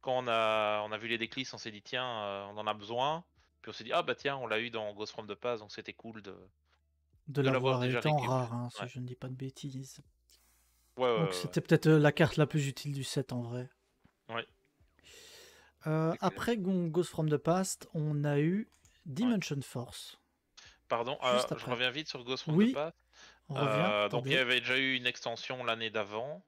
quand on a vu les déclics, on s'est dit tiens, on en a besoin. Puis on s'est dit ah bah tiens, on l'a eu dans Ghost from the Past, donc c'était cool De de l'avoir l'avoir déjà étant récup. rare, hein, si Ouais, je ne dis pas de bêtises. ouais, ouais, Donc ouais, c'était peut-être la carte la plus utile du set en vrai. ouais. Ouais, c'est clair. Après Ghost from the Past, on a eu Ouais. Dimension Force. Pardon, Juste je après. reviens vite sur Ghost from the Oui, Past. on revient, Donc il y attendez. avait déjà eu une extension l'année d'avant.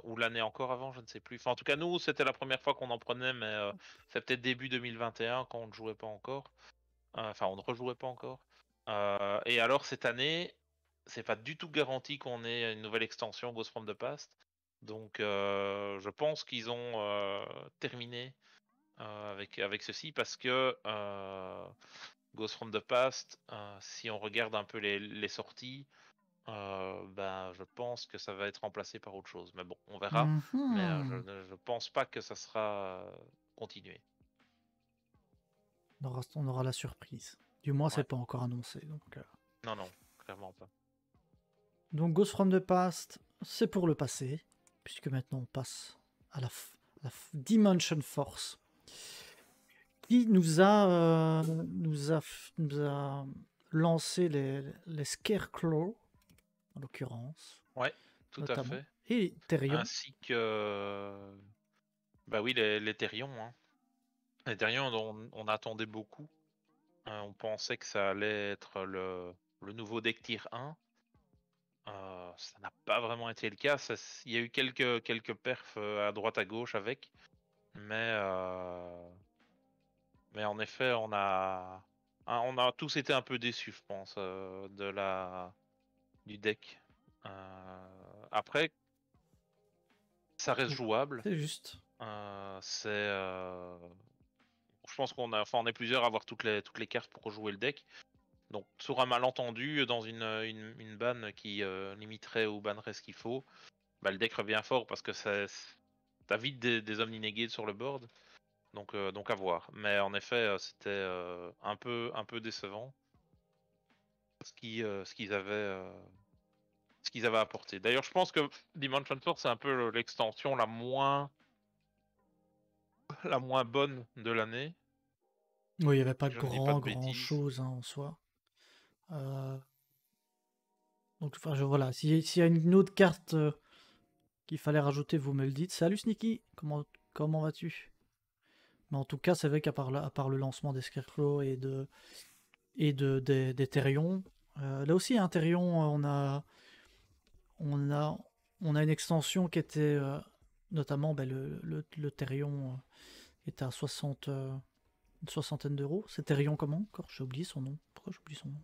Ou l'année encore avant, je ne sais plus. Enfin, en tout cas, nous, c'était la première fois qu'on en prenait, mais c'est peut-être début 2021 quand on ne jouait pas encore. Enfin, on ne rejouait pas encore. Et alors, cette année, c'est pas du tout garanti qu'on ait une nouvelle extension Ghost from the Past. Donc, je pense qu'ils ont terminé avec ceci parce que Ghost from the Past, si on regarde un peu les sorties, ben, je pense que ça va être remplacé par autre chose. Mais bon, on verra. Mais Mhm. je pense pas que ça sera continué. On aura la surprise. Du moins, c'est Ouais. pas encore annoncé. Non, non, clairement pas. Donc Ghost from the Past, c'est pour le passé, puisque maintenant on passe à Dimension Force, qui nous a lancé les Scarecrow, en l'occurrence, Ouais, tout à notamment, fait. et Therion. Ainsi que, bah oui, les Therion, hein. Les Therion, on attendait beaucoup. On pensait que ça allait être le nouveau deck tier 1. Ça n'a pas vraiment été le cas. Il y a eu quelques perfs à droite à gauche avec, mais en effet, on a tous été un peu déçus, je pense, du deck. Après, ça reste jouable. C'est juste. Je pense on est plusieurs à avoir toutes les cartes pour jouer le deck. Donc, sur un malentendu, dans une ban qui limiterait ou bannerait ce qu'il faut, bah, le deck revient fort parce que t'as vite des Omni-Negate sur le board. Donc à voir. Mais en effet, c'était un peu décevant ce qu'ils avaient apporté. D'ailleurs, je pense que Dimension Force, c'est un peu l'extension la moins bonne de l'année. Oui, il n'y avait pas Si je ne dis pas de grand bêtises. chose en soi. Donc, enfin, voilà, s'il y a une autre carte qu'il fallait rajouter, vous me le dites. Salut Sneaky, comment vas-tu? Mais en tout cas, c'est vrai qu'à part le lancement des Scarecrow d'Ethereum, là aussi, hein, Ethereum, on a, on a une extension qui était notamment ben, le Therion était à 60, une soixantaine d'euros. C'est Therion comment encore? J'ai oublié son nom. Pourquoi j'oublie son nom?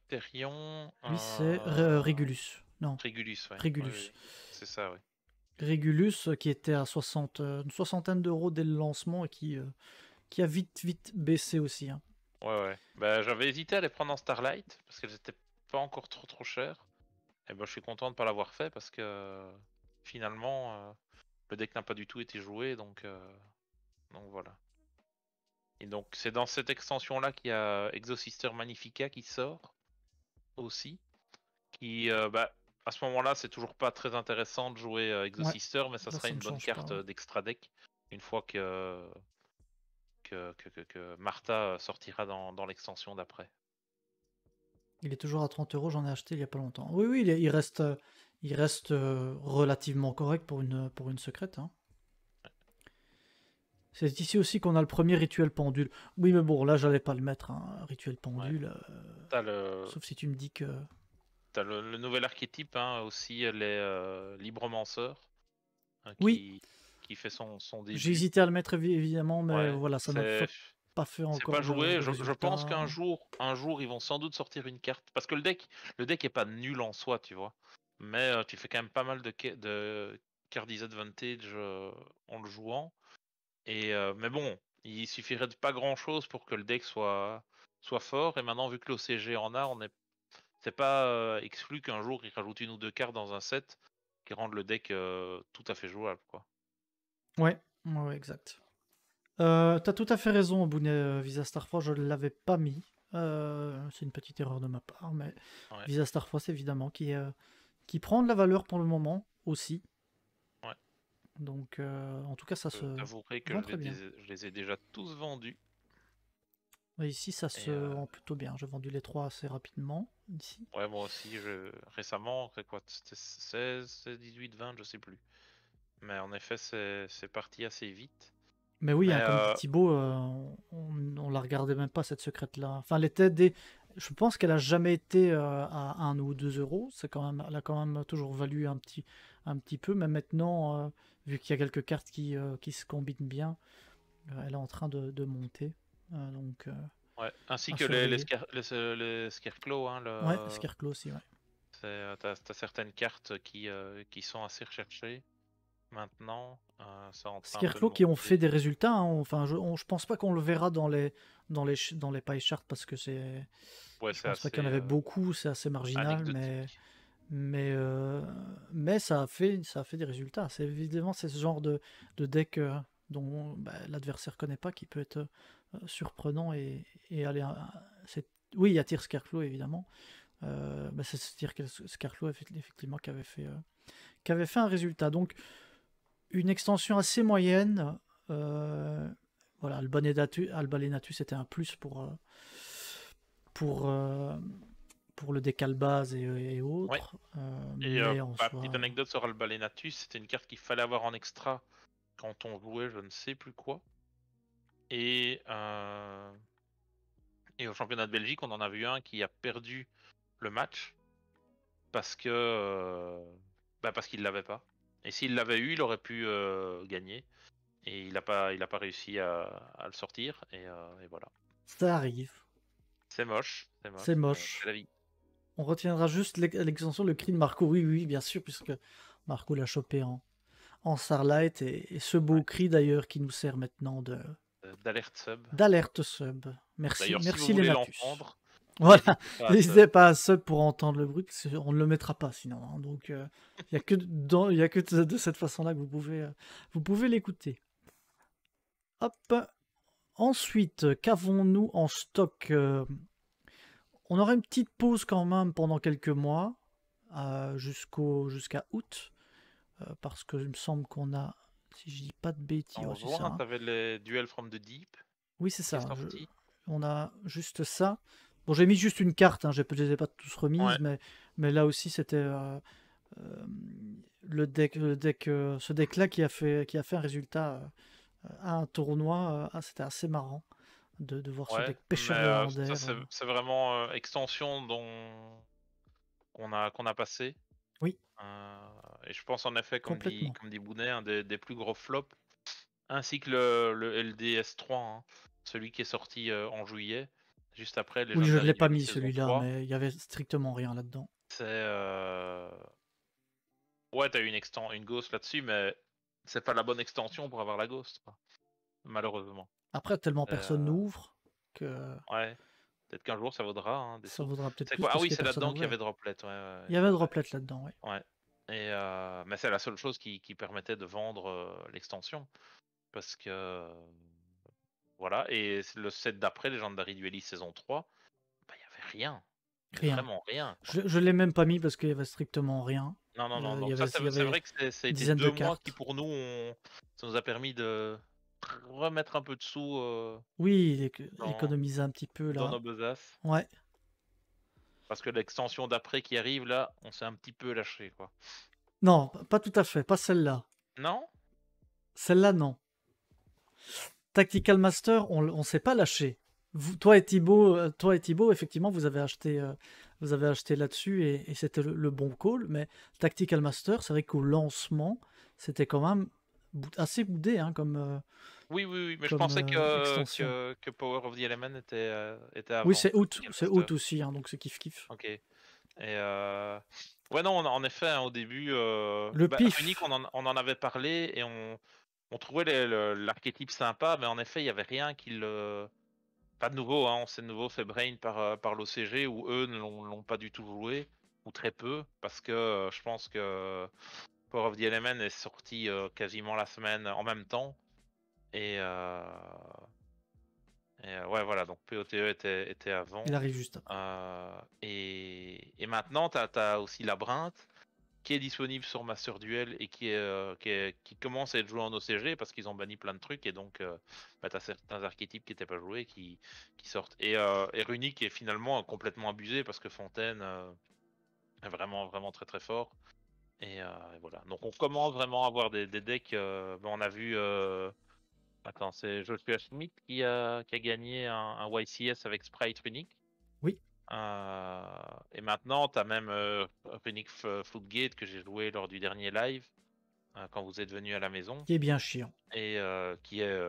Therion. Lui, c'est Regulus. Non, Régulus, ouais. Regulus. C'est ça, oui. Regulus qui était à 60, une soixantaine d'euros dès le lancement et qui a vite baissé aussi. Hein. Ouais. Bah, j'avais hésité à les prendre en Starlight parce qu'elles étaient pas encore trop chères. Et ben, je suis content de pas l'avoir fait parce que finalement, le deck n'a pas du tout été joué, donc voilà. Et donc c'est dans cette extension-là qu'il y a Exosister Magnifica qui sort aussi. Qui, bah, à ce moment-là, c'est toujours pas très intéressant de jouer Ouais, Exosister, mais ça là sera ça ne une bonne change pas. carte Ouais. d'extra deck une fois que Martha sortira dans l'extension d'après. Il est toujours à 30 euros, j'en ai acheté il y a pas longtemps. Oui, il reste relativement correct pour une secrète. Hein. C'est ici aussi qu'on a le premier rituel pendule. Oui, mais bon, là, j'allais pas le mettre, hein, rituel Ouais. pendule. Sauf si tu me dis que. T'as le nouvel archétype hein, aussi, les Libromanceur hein, Oui, qui fait son j'ai début. hésité à le mettre évidemment, mais Ouais, voilà, ça n'a pas fait c'est pas encore joué. de Je pense résultat. un jour, ils vont sans doute sortir une carte parce que le deck est pas nul en soi, tu vois. Mais tu fais quand même pas mal de card disadvantage en le jouant. Et mais bon, il suffirait de pas grand chose pour que le deck soit fort. Et maintenant, vu que l'OCG en a, c'est pas exclu qu'un jour ils rajoutent une ou deux cartes dans un set qui rendent le deck tout à fait jouable, quoi. Ouais, exact. T'as tout à fait raison, Bounet, Visa Star Force, je ne l'avais pas mis. C'est une petite erreur de ma part, mais Ouais, Visa Star Force, évidemment, qui prend de la valeur pour le moment aussi. ouais. Donc, en tout cas, ça se T'avouerai que vend très bien. je les ai déjà tous vendus. Et ici, ça se Et vend plutôt bien. J'ai vendu les trois assez rapidement, ici. ouais, moi aussi, récemment, c'est quoi? C'était 16, 18, 20, je sais plus. Mais en effet, c'est parti assez vite. Mais oui, Mais hein, comme dit Thibaut, on la regardait même pas, cette secrète-là. Enfin, elle était je pense qu'elle a jamais été à 1 ou 2 euros. Elle a quand même toujours valu un petit peu. Mais maintenant, vu qu'il y a quelques cartes qui se combinent bien, elle est en train de monter. Donc, ouais, ainsi à que surveiller. les Scarecrow, hein, Ouais, Scarecrow aussi, ouais. t'as certaines cartes qui sont assez recherchées. Maintenant, ça est en train un peu de Scarecrow qui ont fait monter. des résultats. Hein. Enfin, je pense pas qu'on le verra dans les pie charts parce que Ouais, je c'est pense pas assez qu'il y en avait beaucoup, c'est assez marginal, anecdotique. mais, euh, mais ça a fait des résultats. C'est évidemment c'est ce genre de deck dont bah, l'adversaire connaît pas qui peut être surprenant et aller. Oui, il y a Tyr Scarecrow évidemment. Bah, c'est Tyr Scarecrow effectivement qui avait fait un résultat. Donc une extension assez moyenne. Voilà, Albalenatu c'était un plus pour, euh, pour le décal base et Ouais. autres. Et Mais en petite soi. anecdote sur Albalenatus, c'était une carte qu'il fallait avoir en extra quand on jouait je ne sais plus quoi. Et, et au championnat de Belgique, on en a vu un qui a perdu le match parce que parce qu'il l'avait pas. Et s'il l'avait eu, il aurait pu gagner. Et il a pas réussi à le sortir. Et voilà. Ça arrive. C'est moche, C'est mais moche. c'est la vie. On retiendra juste l'extension, le cri de Marco. Oui, oui, bien sûr, puisque Marco l'a chopé en Starlight. Et ce beau Ouais. cri d'ailleurs qui nous sert maintenant D'alerte sub. d'alerte sub. Merci, D'ailleurs, si vous merci voulez Lenatus. l'entendre, Voilà, n'hésitez pas à n'hésitez sub. pas à sub pour entendre le bruit, parce qu'on ne le mettra pas sinon. Hein. Donc, il n'y a que, y a que de cette façon-là que vous pouvez l'écouter. Hop. Ensuite, qu'avons-nous en stock On aura une petite pause quand même pendant quelques mois, jusqu'à août, parce que il me semble qu'on a, si je dis pas de bêtises, En c'est ça. juin, Hein. t'avais les Duel from the Deep Oui, c'est qui est ça. sorti. On a juste ça. Bon, j'ai mis juste une carte, hein, je ne les ai pas tous remises, Ouais. mais là aussi c'était ce deck-là qui a fait un résultat à un tournoi. C'était assez marrant de voir ce Ouais, deck pêcheur mais ça légendaire. c'est vraiment extension qu'on a passé. Oui, Et je pense en effet, complètement. comme dit Bounet, un des plus gros flops, ainsi que le LDS3, hein, celui qui est sorti en juillet, juste après Oui, je ne l'ai Legendary pas Duel mis saison celui-là, 3. mais il y avait strictement rien là-dedans. C'est ouais, t'as eu une ghost là-dessus, mais c'est pas la bonne extension pour avoir la ghost, quoi, malheureusement. Après, tellement personne Euh, n'ouvre que Ouais, peut-être qu'un jour ça vaudra des ça sous. vaudra peut-être C'est plus quoi? Ah parce oui, que c'est personne n'a là-dedans qu'il y ouvert. avait Droplet, ouais, Il y avait c'est de vrai. Droplet là-dedans, oui. Ouais. Mais c'est la seule chose qui permettait de vendre l'extension. Parce que voilà, et le set d'après, Legendary Duelist saison 3, bah, il n'y avait rien. Mais Rien. vraiment rien, quoi. Je l'ai même pas mis parce qu'il y avait strictement rien. Non, non, non. Il y Donc ça, avait, c'est il y c'est avait vrai que ça a une été dizaine de 2 mois qui, cartes. pour nous, ça nous a permis de remettre un peu de sous Oui, dans, économiser un petit peu dans là. nos besaces. Ouais. Parce que l'extension d'après qui arrive, là, on s'est un petit peu lâché, quoi. Non, pas tout à fait, pas celle-là. Non? Celle-là, non. Tactical Master, on ne s'est pas lâché. Toi et Thibaut, effectivement, vous avez acheté là-dessus et c'était le bon call. Mais Tactical Master, c'est vrai qu'au lancement, c'était quand même assez boudé hein, Oui, oui, oui, mais je pensais extension. que Power of the Element était Oui, avant. c'est août, Tactical c'est Master. août aussi, hein, donc c'est kiff-kiff. Ok. Ouais, non, en effet, hein, au début, Le Runic, pif, on en avait parlé et on trouvait l'archétype sympa, mais en effet, il n'y avait rien qui le. Pas de nouveau, hein, on s'est de nouveau fait brain par l'OCG où eux ne l'ont pas du tout joué, ou très peu, parce que je pense que Power of the Element est sorti quasiment la semaine en même temps. Et, ouais, voilà, donc POTE était il avant. arrive juste après. Et maintenant, tu as aussi Labyrinthe qui est disponible sur Master Duel et qui commence à être joué en OCG parce qu'ils ont banni plein de trucs et donc tu as certains archétypes qui n'étaient pas joués qui sortent. Et Runic est finalement complètement abusé parce que Fontaine est vraiment, vraiment très très fort. Et voilà. Donc on commence vraiment à avoir des decks. On a vu. Attends, c'est Joshua Schmidt qui a gagné un YCS avec Sprite Runic. Oui, Et maintenant, tu as même Runic Floodgate que j'ai joué lors du dernier live quand vous êtes venu à la maison. qui est bien chiant. Et qui est,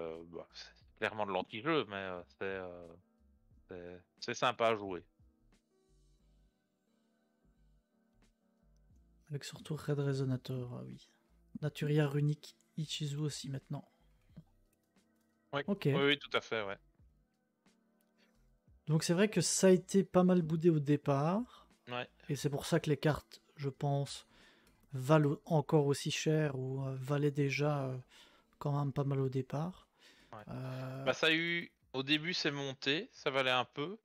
c'est clairement de l'anti-jeu, mais c'est sympa à jouer. Avec surtout Red Resonator, oui. Naturia Runic, Ichizu aussi maintenant. Oui, Ok. oui, oui, tout à fait, ouais. Donc c'est vrai que ça a été pas mal boudé au départ. Ouais. Et c'est pour ça que les cartes, je pense, valent encore aussi cher ou valaient déjà quand même pas mal au départ. Ouais. Ça a eu. Au début, c'est monté, ça valait un peu.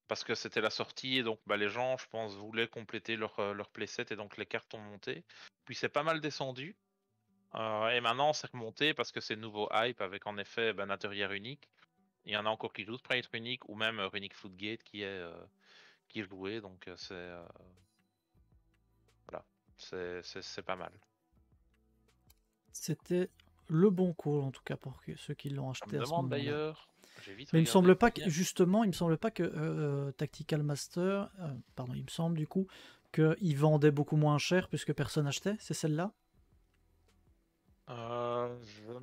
Parce que c'était la sortie et donc les gens, je pense, voulaient compléter leur playset et donc les cartes ont monté. Puis c'est pas mal descendu. Et maintenant, c'est remonté parce que c'est nouveau hype avec en effet Naturia Runic. Il y en a encore qui jouent Sprite Runic ou même Runic Floodgate qui est joué. Donc voilà, c'est pas mal. C'était le bon call en tout cas pour ceux qui l'ont Je acheté me à ce demande moment-là. d'ailleurs, j'ai vite Mais il me regardé semble pas que, combien. justement, il me semble pas que Tactical Master, pardon, il me semble du coup qu'ils vendaient beaucoup moins cher puisque personne achetait, c'est celle-là?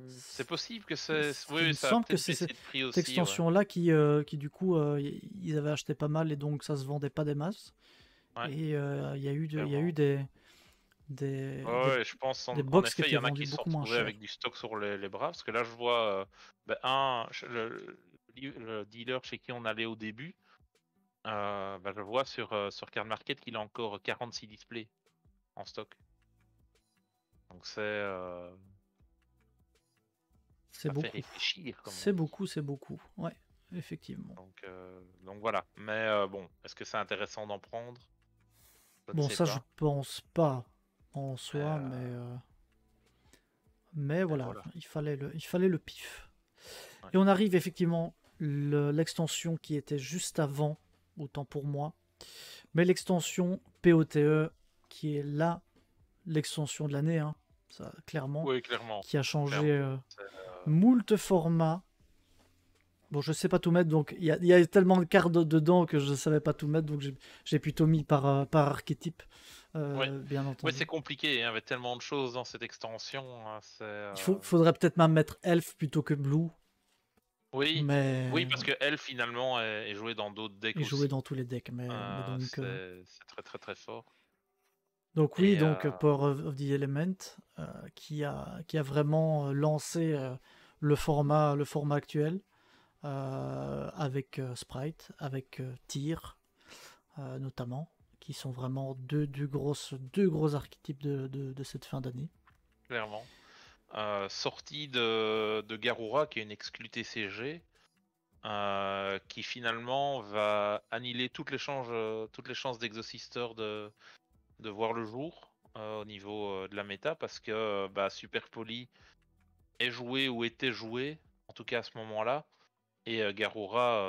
C'est possible que c'est. Oui, Il me oui, ça a semble que peut-être c'est baissé de prix cette aussi, ouais. extension-là qui du coup, ils avaient acheté pas mal et donc ça se vendait pas des masses. Ouais, Et il y a eu clairement. des, Ouais, des, ouais, je pense des en box qui effet, il étaient y en a vendues qui se sont beaucoup moins retrouvés cher. avec du stock sur les bras, parce que là je vois le dealer chez qui on allait au début, bah, je vois sur Card Market qu'il a encore 46 displays en stock. Donc C'est ça fait beaucoup. réfléchir, comme on dit. C'est beaucoup. Ouais, effectivement. Donc voilà. Mais bon, est-ce que c'est intéressant d'en prendre? Je ne Bon, sais ça, je pas. pense pas en Mais, soi, mais mais voilà, voilà. il fallait le pif. Ouais. Et on arrive effectivement l'extension qui était juste avant, autant pour moi, mais l'extension POTE qui est là l'extension de l'année, hein, ça clairement, Oui, clairement. qui a changé Clairement. moult formats. Bon, je sais pas tout mettre, donc il y a tellement de cartes dedans que je savais pas tout mettre, donc j'ai plutôt mis par archétype, Ouais. bien Ouais, entendu. c'est compliqué, hein, il y avait tellement de choses dans cette extension, hein, Faudrait peut-être même mettre Elf plutôt que Blue, Oui, oui, mais parce que elle finalement est jouée dans d'autres decks et jouer aussi. dans tous les decks, mais C'est très très très fort. donc oui, Et donc Power of the Element qui a vraiment lancé le format actuel avec Sprite, avec Tyr notamment, qui sont vraiment deux gros archétypes de cette fin d'année. clairement. Sortie de Garura, qui est une exclue TCG, qui finalement va annihiler toutes les chances d'Exosister de voir le jour au niveau de la méta, parce que bah, Super Poly est joué ou était joué, en tout cas à ce moment-là, et Garura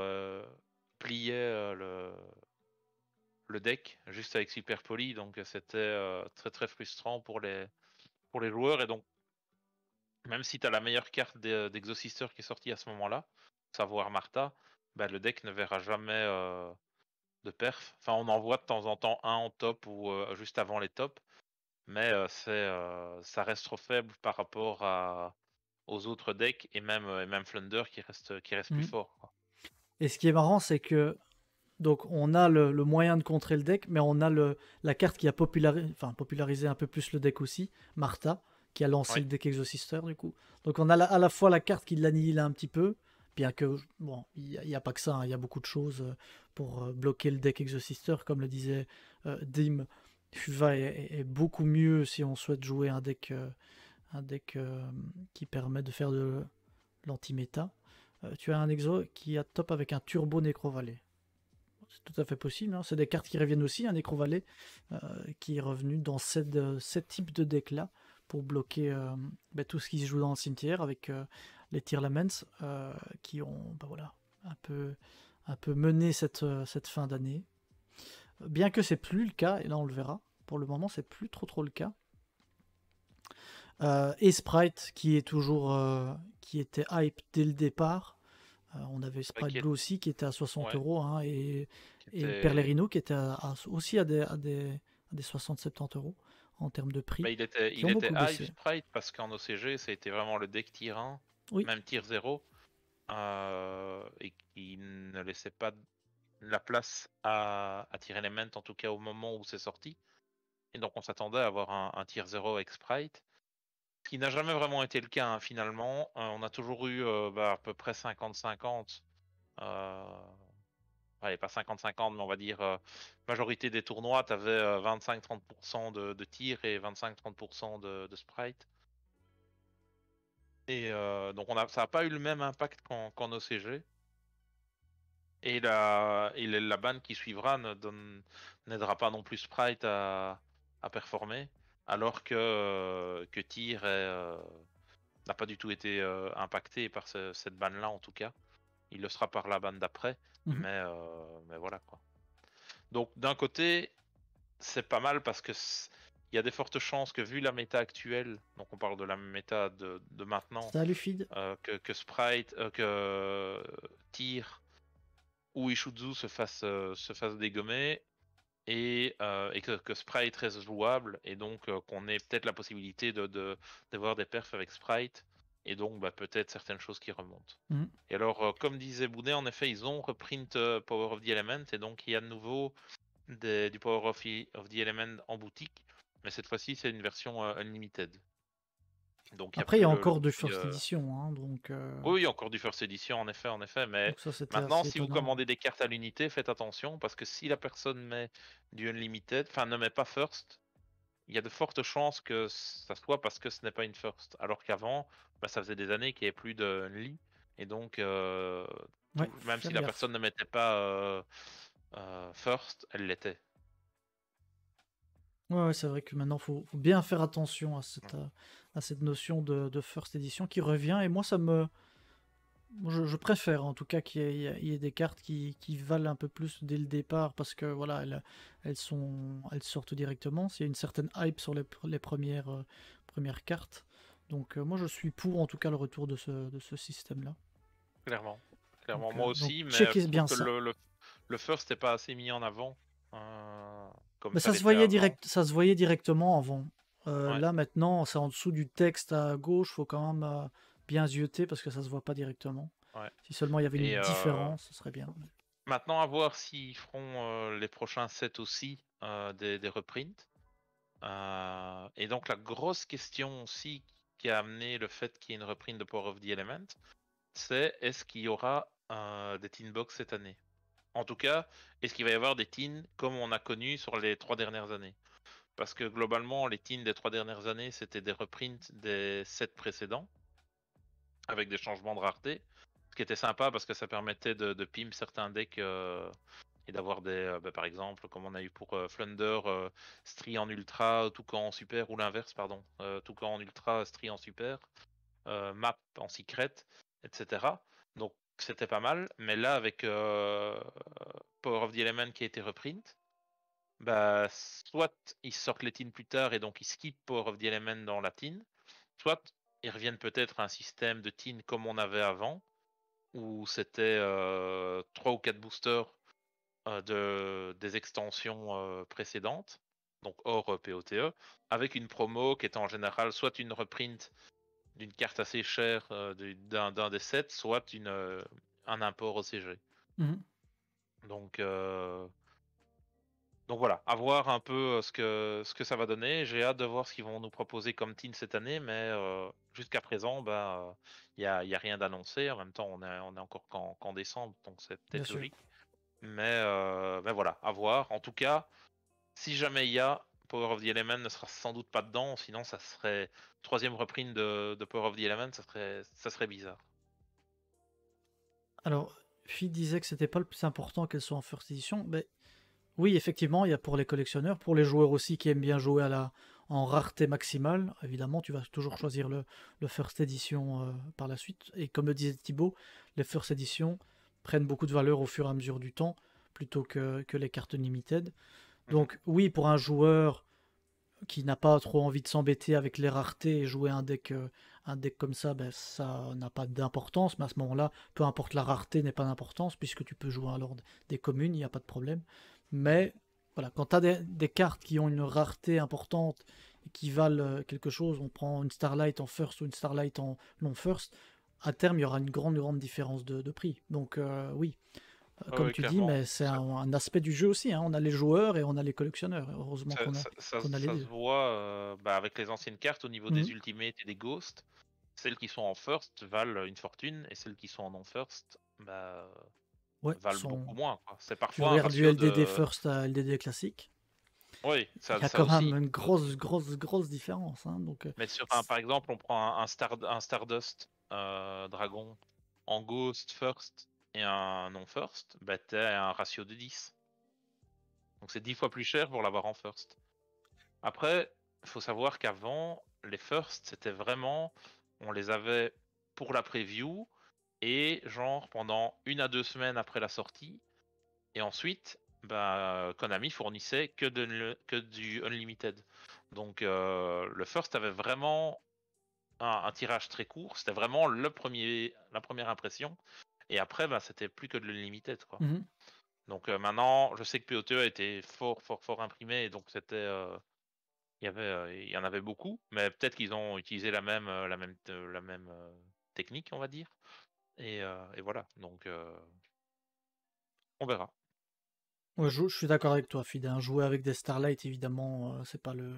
pliait le deck juste avec Super Poly, donc c'était très très frustrant pour les joueurs. Et donc, même si tu as la meilleure carte d'Exosister qui est sortie à ce moment-là, savoir Martha, bah, le deck ne verra jamais de perf. Enfin, on en voit de temps en temps un en top ou juste avant les tops, mais ça reste trop faible par rapport aux autres decks et même Flunder qui reste plus Mhm. fort, quoi. Et ce qui est marrant, c'est que donc on a le moyen de contrer le deck, mais on a la carte qui a popularisé un peu plus le deck aussi, Martha, qui a lancé Oui, le deck Exosister du coup. Donc on a à la fois la carte qui l'annihile un petit peu, bien que bon, il n'y a pas que ça, hein, il y a beaucoup de choses pour bloquer le deck Exosister, comme le disait Dim. Fuva est beaucoup mieux si on souhaite jouer un deck qui permet de faire de l'anti-méta. Tu as un exo qui a top avec un turbo Necrovalet. C'est tout à fait possible, hein. C'est des cartes qui reviennent aussi, un Necrovalet qui est revenu dans cette type de deck là pour bloquer tout ce qui se joue dans le cimetière avec les Tearlaments qui ont voilà, un peu mené cette fin d'année. Bien que c'est plus le cas, et là on le verra, pour le moment c'est plus trop le cas. Et Sprite qui est toujours qui était hype dès le départ. On avait Sprite qui est, Blue aussi qui était à 60 ouais, euros hein, qui et était, Perlerino qui était aussi à des 60-70 euros en termes de prix, bah, qui il ont était beaucoup hype baissé. Sprite parce qu'en OCG, ça a été vraiment le deck tier 1, Oui. même tier 0, et qui ne laissait pas la place à Tier Element, en tout cas au moment où c'est sorti. Et donc on s'attendait à avoir un tier 0 avec Sprite, ce qui n'a jamais vraiment été le cas, hein, finalement. On a toujours eu à peu près 50-50. Allez, pas 50-50, mais on va dire majorité des tournois, tu avais 25-30% de tir et 25-30% de sprite. Et donc ça n'a pas eu le même impact qu'en OCG. Et la ban qui suivra n'aidera pas non plus Sprite à performer, alors que tir n'a pas du tout été impacté par cette ban-là en tout cas. Il le sera par la ban d'après, Mhm. mais voilà quoi. Donc d'un côté, c'est pas mal parce que il y a des fortes chances que vu la méta actuelle, donc on parle de la méta de maintenant, Salut Feed. que Sprite, que Tyr ou Ishuzu se fasse dégommer. et que Sprite reste jouable, et donc qu'on ait peut-être la possibilité d'avoir des perfs avec Sprite, et donc peut-être certaines choses qui remontent. Mhm. Et alors, comme disait Boudet, en effet, ils ont reprint Power of the Element, et donc il y a de nouveau du Power of the Element en boutique, mais cette fois-ci c'est une version Unlimited. Donc il n'y a Après, il y plus a le encore du prix. First Edition, hein, donc, Oui, il y a encore du First Edition, en effet, mais donc ça, c'était maintenant, assez si vous étonnant. commandez des cartes à l'unité, faites attention, parce que si la personne met du Unlimited, enfin ne met pas First, il y a de fortes chances que ça soit parce que ce n'est pas une First. Alors qu'avant, ça faisait des années qu'il n'y avait plus de Unli, et donc Ouais, faut même si faire la gaffe. personne ne mettait pas First, elle l'était. Ouais, ouais, c'est vrai que maintenant, faut bien faire attention à cette notion de First Edition qui revient. Et moi, je préfère en tout cas qu'il y ait des cartes qui valent un peu plus dès le départ parce que voilà, elles sortent directement. Il y a une certaine hype sur les premières cartes. Donc moi, je suis pour en tout cas le retour de ce système-là. Clairement. Donc, Clairement, moi donc aussi, mais je checkez trouve bien que ça. le First n'est pas assez mis en avant, comme Mais ça l'était avant. ça se voyait directement avant. Ouais. Là maintenant, c'est en dessous du texte à gauche, faut quand même bien zioter parce que ça se voit pas directement. Ouais. Si seulement il y avait une Et différence, ce serait bien. maintenant, à voir s'ils feront les prochains sets aussi des reprints. Et donc, la grosse question aussi qui a amené le fait qu'il y ait une reprint de Power of the Element, c'est est-ce qu'il y aura des Teen Box cette année? En tout cas, est-ce qu'il va y avoir des Teens comme on a connu sur les 3 dernières années? Parce que globalement, les Teens des 3 dernières années, c'était des reprints des sets précédents, avec des changements de rareté. Ce qui était sympa parce que ça permettait de pimp certains decks et d'avoir des, par exemple, comme on a eu pour Flunder, Stri en ultra, Toucan en super, ou l'inverse, pardon, Toucan en ultra, Stri en super, Map en secret, etc. Donc c'était pas mal, mais là avec Power of the Element qui a été reprint, soit ils sortent les teams plus tard et donc ils skip Power of the Element dans la team, soit ils reviennent peut-être à un système de team comme on avait avant, où c'était 3 ou 4 boosters des extensions précédentes, donc hors POTE, avec une promo qui est en général soit une reprint d'une carte assez chère d'un des sets, soit un import au CG. Mhm. Donc, donc voilà, à voir un peu ce que ça va donner. J'ai hâte de voir ce qu'ils vont nous proposer comme team cette année, mais jusqu'à présent, y a rien d'annoncé. En même temps, on est encore qu'en décembre, donc c'est Bien peut-être sûr. logique. Mais voilà, à voir. En tout cas, si jamais il y a, Power of the Element ne sera sans doute pas dedans, sinon ça serait troisième reprint de Power of the Element, ça serait bizarre. Alors, Phi disait que c'était pas le plus important qu'elles soient en First Edition. Mais oui, effectivement, il y a pour les collectionneurs, pour les joueurs aussi qui aiment bien jouer en rareté maximale. Évidemment, tu vas toujours choisir le First Edition par la suite. Et comme le disait Thibaut, les First Edition prennent beaucoup de valeur au fur et à mesure du temps, plutôt que les cartes limited. Mhm. Donc oui, pour un joueur qui n'a pas trop envie de s'embêter avec les raretés et jouer un deck comme ça, ben, ça n'a pas d'importance. Mais à ce moment-là, peu importe la rareté, n'est pas d'importance, puisque tu peux jouer alors des communes, il n'y a pas de problème. Mais voilà, quand tu as des cartes qui ont une rareté importante et qui valent quelque chose, on prend une Starlight en first ou une Starlight en non-first, à terme, il y aura une grande, grande différence de prix. Donc oui, comme Oui, tu dis, clairement. mais c'est un aspect du jeu aussi, hein. On a les joueurs et on a les collectionneurs. Heureusement Ça, qu'on a, ça- ça- qu'on a les ça se deux. voit avec les anciennes cartes au niveau des Mhm. Ultimates et des Ghosts. Celles qui sont en first valent une fortune, et celles qui sont en non-first Ouais, valent beaucoup moins, quoi. C'est tu parfois un regardes du ratio LDD de. first à LDD classique, Oui, il y a ça quand même aussi. une grosse, grosse, grosse différence, hein. Donc, Mais par exemple, on prend un Stardust Dragon en Ghost first et un non-first, t'as un ratio de 10. Donc c'est 10 fois plus cher pour l'avoir en first. Après, il faut savoir qu'avant, les first, c'était vraiment, on les avait pour la preview et genre pendant 1 à 2 semaines après la sortie. Et ensuite, Konami fournissait que du Unlimited. Donc le first avait vraiment un tirage très court. C'était vraiment la première impression. Et après, c'était plus que de l'Unlimited, quoi. mhm. Donc maintenant, je sais que POTE a été fort imprimé, et donc il y en avait beaucoup, mais peut-être qu'ils ont utilisé la même technique, on va dire. Et voilà, donc on verra. Ouais, je suis d'accord avec toi, Fid, hein. Jouer avec des Starlight, évidemment, c'est pas le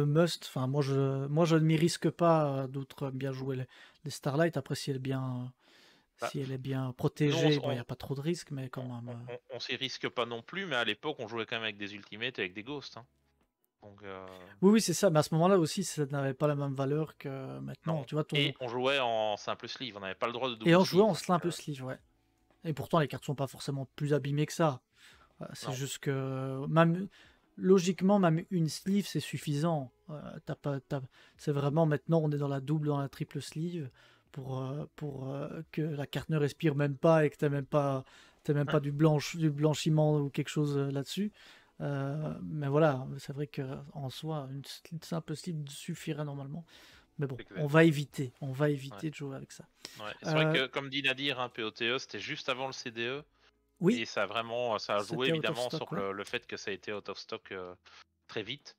must. Enfin, moi, je ne m'y risque pas. D'autres aiment bien jouer les Starlight. Après, Bah, si elle est bien nous, protégée, bon, il n'y a pas trop de risques, mais quand même. on s'y risque pas non plus, mais à l'époque, on jouait quand même avec des Ultimates et avec des Ghosts, hein. Donc Oui, oui, c'est ça. Mais à ce moment-là aussi, ça n'avait pas la même valeur que maintenant. non. Tu vois, ton... Et on jouait en simple sleeve, on n'avait pas le droit de Et double en jouant sleeve. en Donc simple sleeve, ouais. Et pourtant, les cartes sont pas forcément plus abîmées que ça. C'est non. juste que même logiquement, même une sleeve, c'est suffisant. C'est vraiment maintenant, on est dans la double, dans la triple sleeve pour que la carte ne respire même pas et que t'aies même pas Ouais, du blanchiment ou quelque chose là-dessus. Mais voilà, c'est vrai que en soi, une simple sleeve suffirait normalement. Mais bon, exact. on va Ouais. éviter de jouer avec ça. Ouais. C'est vrai Euh, que, comme dit Nadir, hein, POTE, c'était juste avant le CDE. oui, Et ça a joué c'était out of évidemment stock, sur ouais. le fait que ça a été out of stock très vite.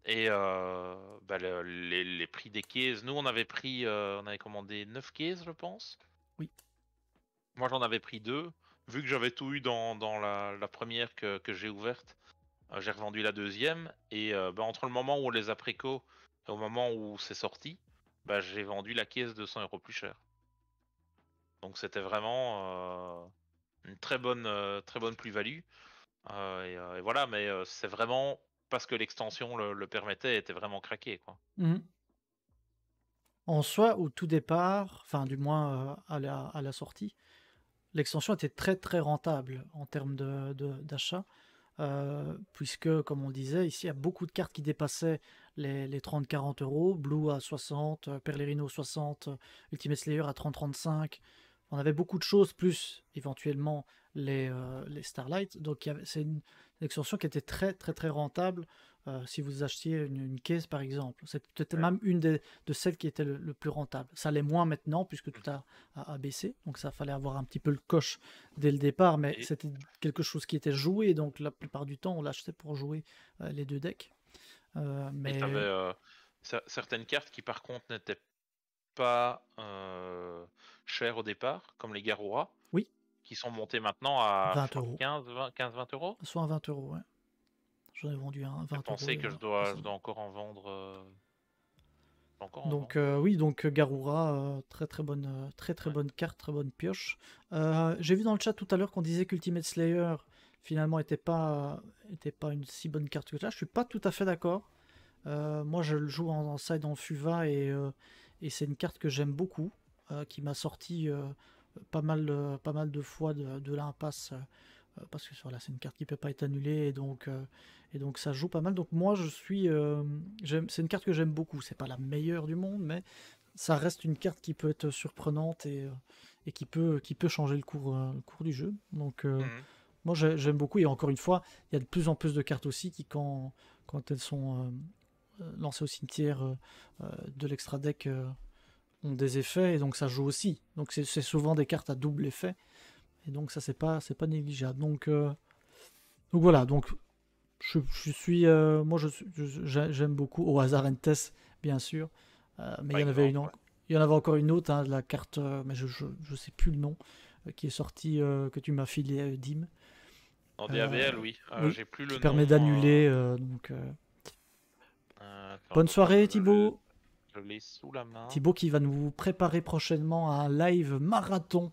Et bah, les prix des cases, nous on avait commandé 9 cases, je pense. Oui. Moi j'en avais pris 2. Vu que j'avais tout eu dans la première que j'ai ouverte, j'ai revendu la deuxième. Et bah, entre le moment où on les a préco et au moment où c'est sorti, bah, j'ai vendu la caisse 200 € plus cher. Donc c'était vraiment une très bonne plus-value. Et voilà, mais c'est vraiment parce que l'extension le permettait, était vraiment craqué, quoi. Mhm. En soi, au tout départ, enfin du moins à la sortie, l'extension était très très rentable en termes d'achat, puisque comme on disait, ici il y a beaucoup de cartes qui dépassaient les 30-40 euros, Blue à 60, Perlerino 60, Ultimate Slayer à 30-35. On avait beaucoup de choses, plus éventuellement les Starlight, donc c'est une extension qui était très très très rentable si vous achetiez une caisse par exemple. C'était peut-être Ouais. même de celles qui était le plus rentable. Ça l'est moins maintenant puisque tout a baissé, donc ça fallait avoir un petit peu le coche dès le départ, mais Et, c'était quelque chose qui était joué, donc la plupart du temps on l'achetait pour jouer les deux decks. et t'avais Mais certaines cartes qui par contre n'étaient pas chères au départ, comme les Garura, oui, qui sont montées maintenant à je 20 crois, euros, 15-20 €. soit à 20 euros, ouais. J'en ai vendu un à J'ai 20 euros pensé que je récemment. dois encore en vendre. Je dois encore en Donc vendre. oui, donc Garura, très Ouais. bonne carte, très bonne pioche. J'ai vu dans le chat tout à l'heure qu'on disait qu'Ultimate Slayer finalement était pas une si bonne carte que ça. Je suis pas tout à fait d'accord. Moi je le joue en side en Fuva et c'est une carte que j'aime beaucoup, qui m'a sorti pas mal de fois de l'impasse parce que voilà, c'est une carte qui peut pas être annulée et donc ça joue pas mal. Donc moi c'est une carte que j'aime beaucoup. C'est pas la meilleure du monde, mais ça reste une carte qui peut être surprenante et qui peut changer le cours du jeu. Donc Mhm. moi j'aime beaucoup et encore une fois, il y a de plus en plus de cartes aussi qui quand elles sont lancées au cimetière de l'extra deck ont des effets et donc ça joue aussi. Donc c'est souvent des cartes à double effet. Et donc ça c'est pas négligeable. Donc voilà, donc je suis moi j'aime beaucoup au hasard Entes bien sûr. Mais Par exemple, ouais. il y en avait encore une autre, hein, de la carte mais je sais plus le nom qui est sortie que tu m'as filé Dim. En Euh, DAVL, oui. oui, J'ai plus qui le permet nom. d'annuler Attends, bonne soirée Thibaut. je l'ai sous la main. Thibaut qui va nous préparer prochainement à un live marathon.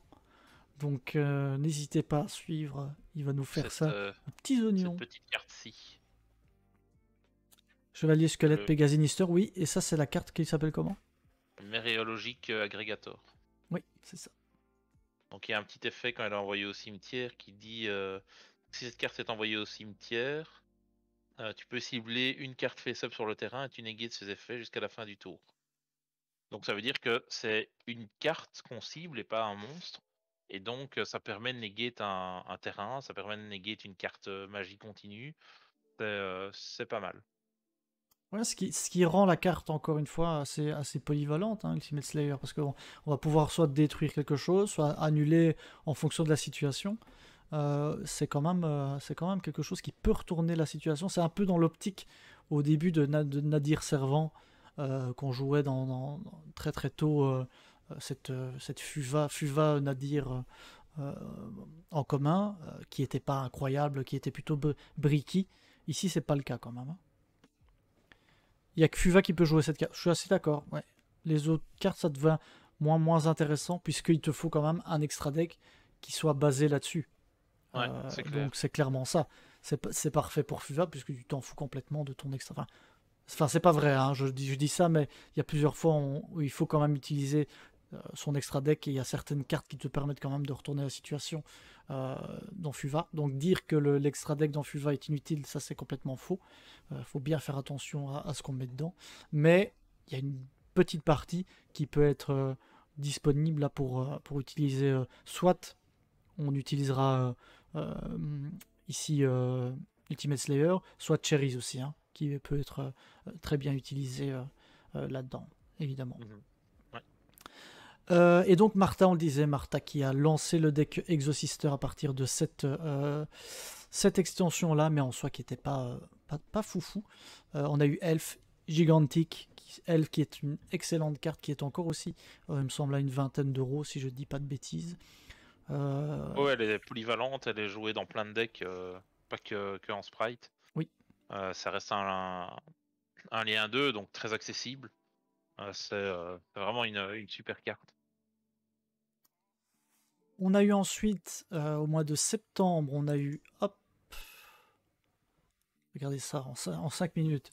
Donc n'hésitez pas à suivre, il va nous faire Cette, ça euh, aux petits cette oignons. petite carte-ci. Chevalier squelette Le Pégazinister, oui, et ça c'est la carte qui s'appelle comment? Méréologique Aggregator. Oui, c'est ça. Donc il y a un petit effet quand elle est envoyée au cimetière qui dit si cette carte est envoyée au cimetière, tu peux cibler une carte face-up sur le terrain et tu négates ses effets jusqu'à la fin du tour. Donc ça veut dire que c'est une carte qu'on cible et pas un monstre. Et donc ça permet de negate un terrain, ça permet de negate une carte magie continue. C'est pas mal. Ouais, ce qui rend la carte encore une fois assez polyvalente, hein, Ultimate Slayer, parce qu'on on va pouvoir soit détruire quelque chose, soit annuler en fonction de la situation. c'est quand même quelque chose qui peut retourner la situation. C'est un peu dans l'optique au début de Nadir Servant qu'on jouait très très tôt cette Fuva Nadir euh, en commun qui était pas incroyable, qui était plutôt bricky. Ici, c'est pas le cas quand même, hein. Il y a que Fuva qui peut jouer cette carte. Je suis assez d'accord. Ouais. Les autres cartes, ça devient moins intéressant puisqu'il te faut quand même un extra deck qui soit basé là-dessus. Ouais, c'est clair. Donc c'est clairement ça. C'est parfait pour Fuva puisque tu t'en fous complètement de ton extra. Enfin, c'est pas vrai, hein, je dis ça, mais il y a plusieurs fois où il faut quand même utiliser son extra deck et il y a certaines cartes qui te permettent quand même de retourner la situation dans Fuva. Donc dire que l'extra deck dans Fuva est inutile, ça c'est complètement faux. Faut bien faire attention à ce qu'on met dedans. Mais il y a une petite partie qui peut être disponible là pour utiliser soit on utilisera ici Ultimate Slayer, soit Cherries aussi, hein, qui peut être très bien utilisé là-dedans, évidemment. Ouais. Et donc Martha, on le disait, Martha qui a lancé le deck Exosister à partir de cette extension-là, mais en soi qui n'était pas foufou. On a eu Elf Gigantic, Elf qui est une excellente carte, qui est encore aussi, il me semble, à une vingtaine d'euros, si je dis pas de bêtises. Ouais, elle est polyvalente, elle est jouée dans plein de decks, pas que en sprite. Oui. Ça reste un lien 2, donc très accessible. C'est vraiment une super carte. On a eu ensuite, au mois de septembre, on a eu, hop, regardez ça en 5 minutes.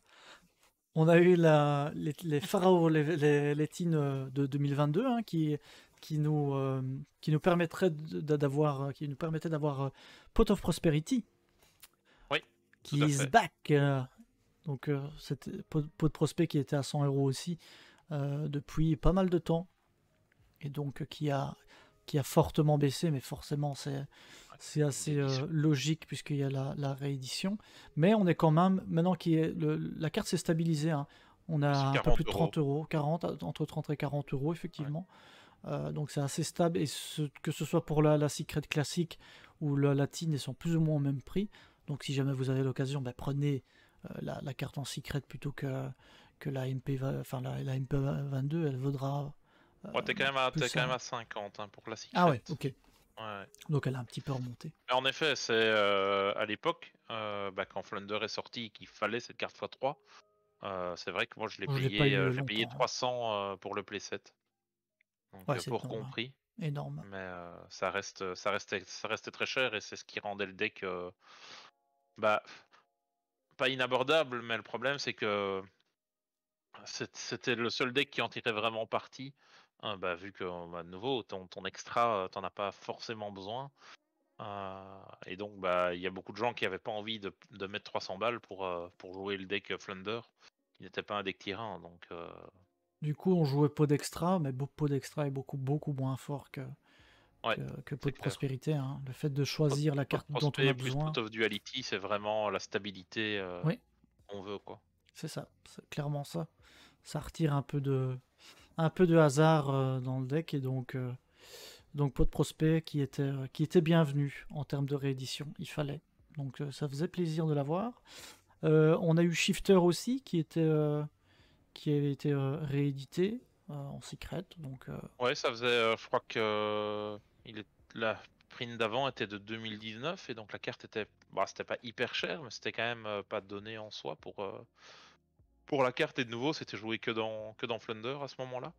On a eu les Pharaoh, les teens de 2022, hein, qui nous permettaient d'avoir Pot of Prosperity, Oui, qui tout à is fait. back. Donc c'était Pot de Prospect qui était à 100 euros aussi depuis pas mal de temps, et donc qui a fortement baissé, mais forcément c'est assez logique puisqu'il y a la réédition. Mais on est quand même, maintenant la carte s'est stabilisée, hein. On a un peu plus de 30 euros, 40, entre 30 et 40 euros effectivement. Ouais. Donc c'est assez stable, et que ce soit pour la Secret classique ou la latine, ils sont plus ou moins au même prix. Donc si jamais vous avez l'occasion, prenez la carte en Secret plutôt que la MP, enfin la MP 22, elle vaudra. T'es quand même à 50 hein, pour la Secret. Ah ouais, ok. Ouais. Donc elle a un petit peu remonté. En effet, c'est à l'époque, quand Flunder est sorti, qu'il fallait cette carte x3. C'est vrai que moi je l'ai payé, j'ai payé 300 pour le playset. Donc ouais, c'est pour énorme, compris. Énorme. Mais ça restait très cher, et c'est ce qui rendait le deck pas inabordable, mais le problème c'est que c'était le seul deck qui en tirait vraiment parti. Vu que de nouveau ton extra, t'en as pas forcément besoin. Et donc il y a beaucoup de gens qui avaient pas envie de mettre 300 balles pour jouer le deck Flunder, qui n'était pas un deck tier 1. Donc du coup on jouait Pot d'Extra, mais Pot d'Extra est beaucoup moins fort que Pot de Prospérité, hein. Le fait de choisir la carte dont on a besoin. Pot of Duality, c'est vraiment la stabilité qu'on veut, quoi. C'est ça, c'est clairement ça. Ça retire un peu de hasard dans le deck, et donc Pot de Prospect qui était bienvenu en termes de réédition, il fallait. Donc ça faisait plaisir de l'avoir. On a eu Shifter aussi qui avait été réédité en secret. Donc, ouais, ça faisait, je crois que la print d'avant était de 2019, et donc la carte était, c'était pas hyper cher, mais c'était quand même pas donné en soi pour la carte. Et de nouveau, c'était joué que dans Flunder à ce moment-là.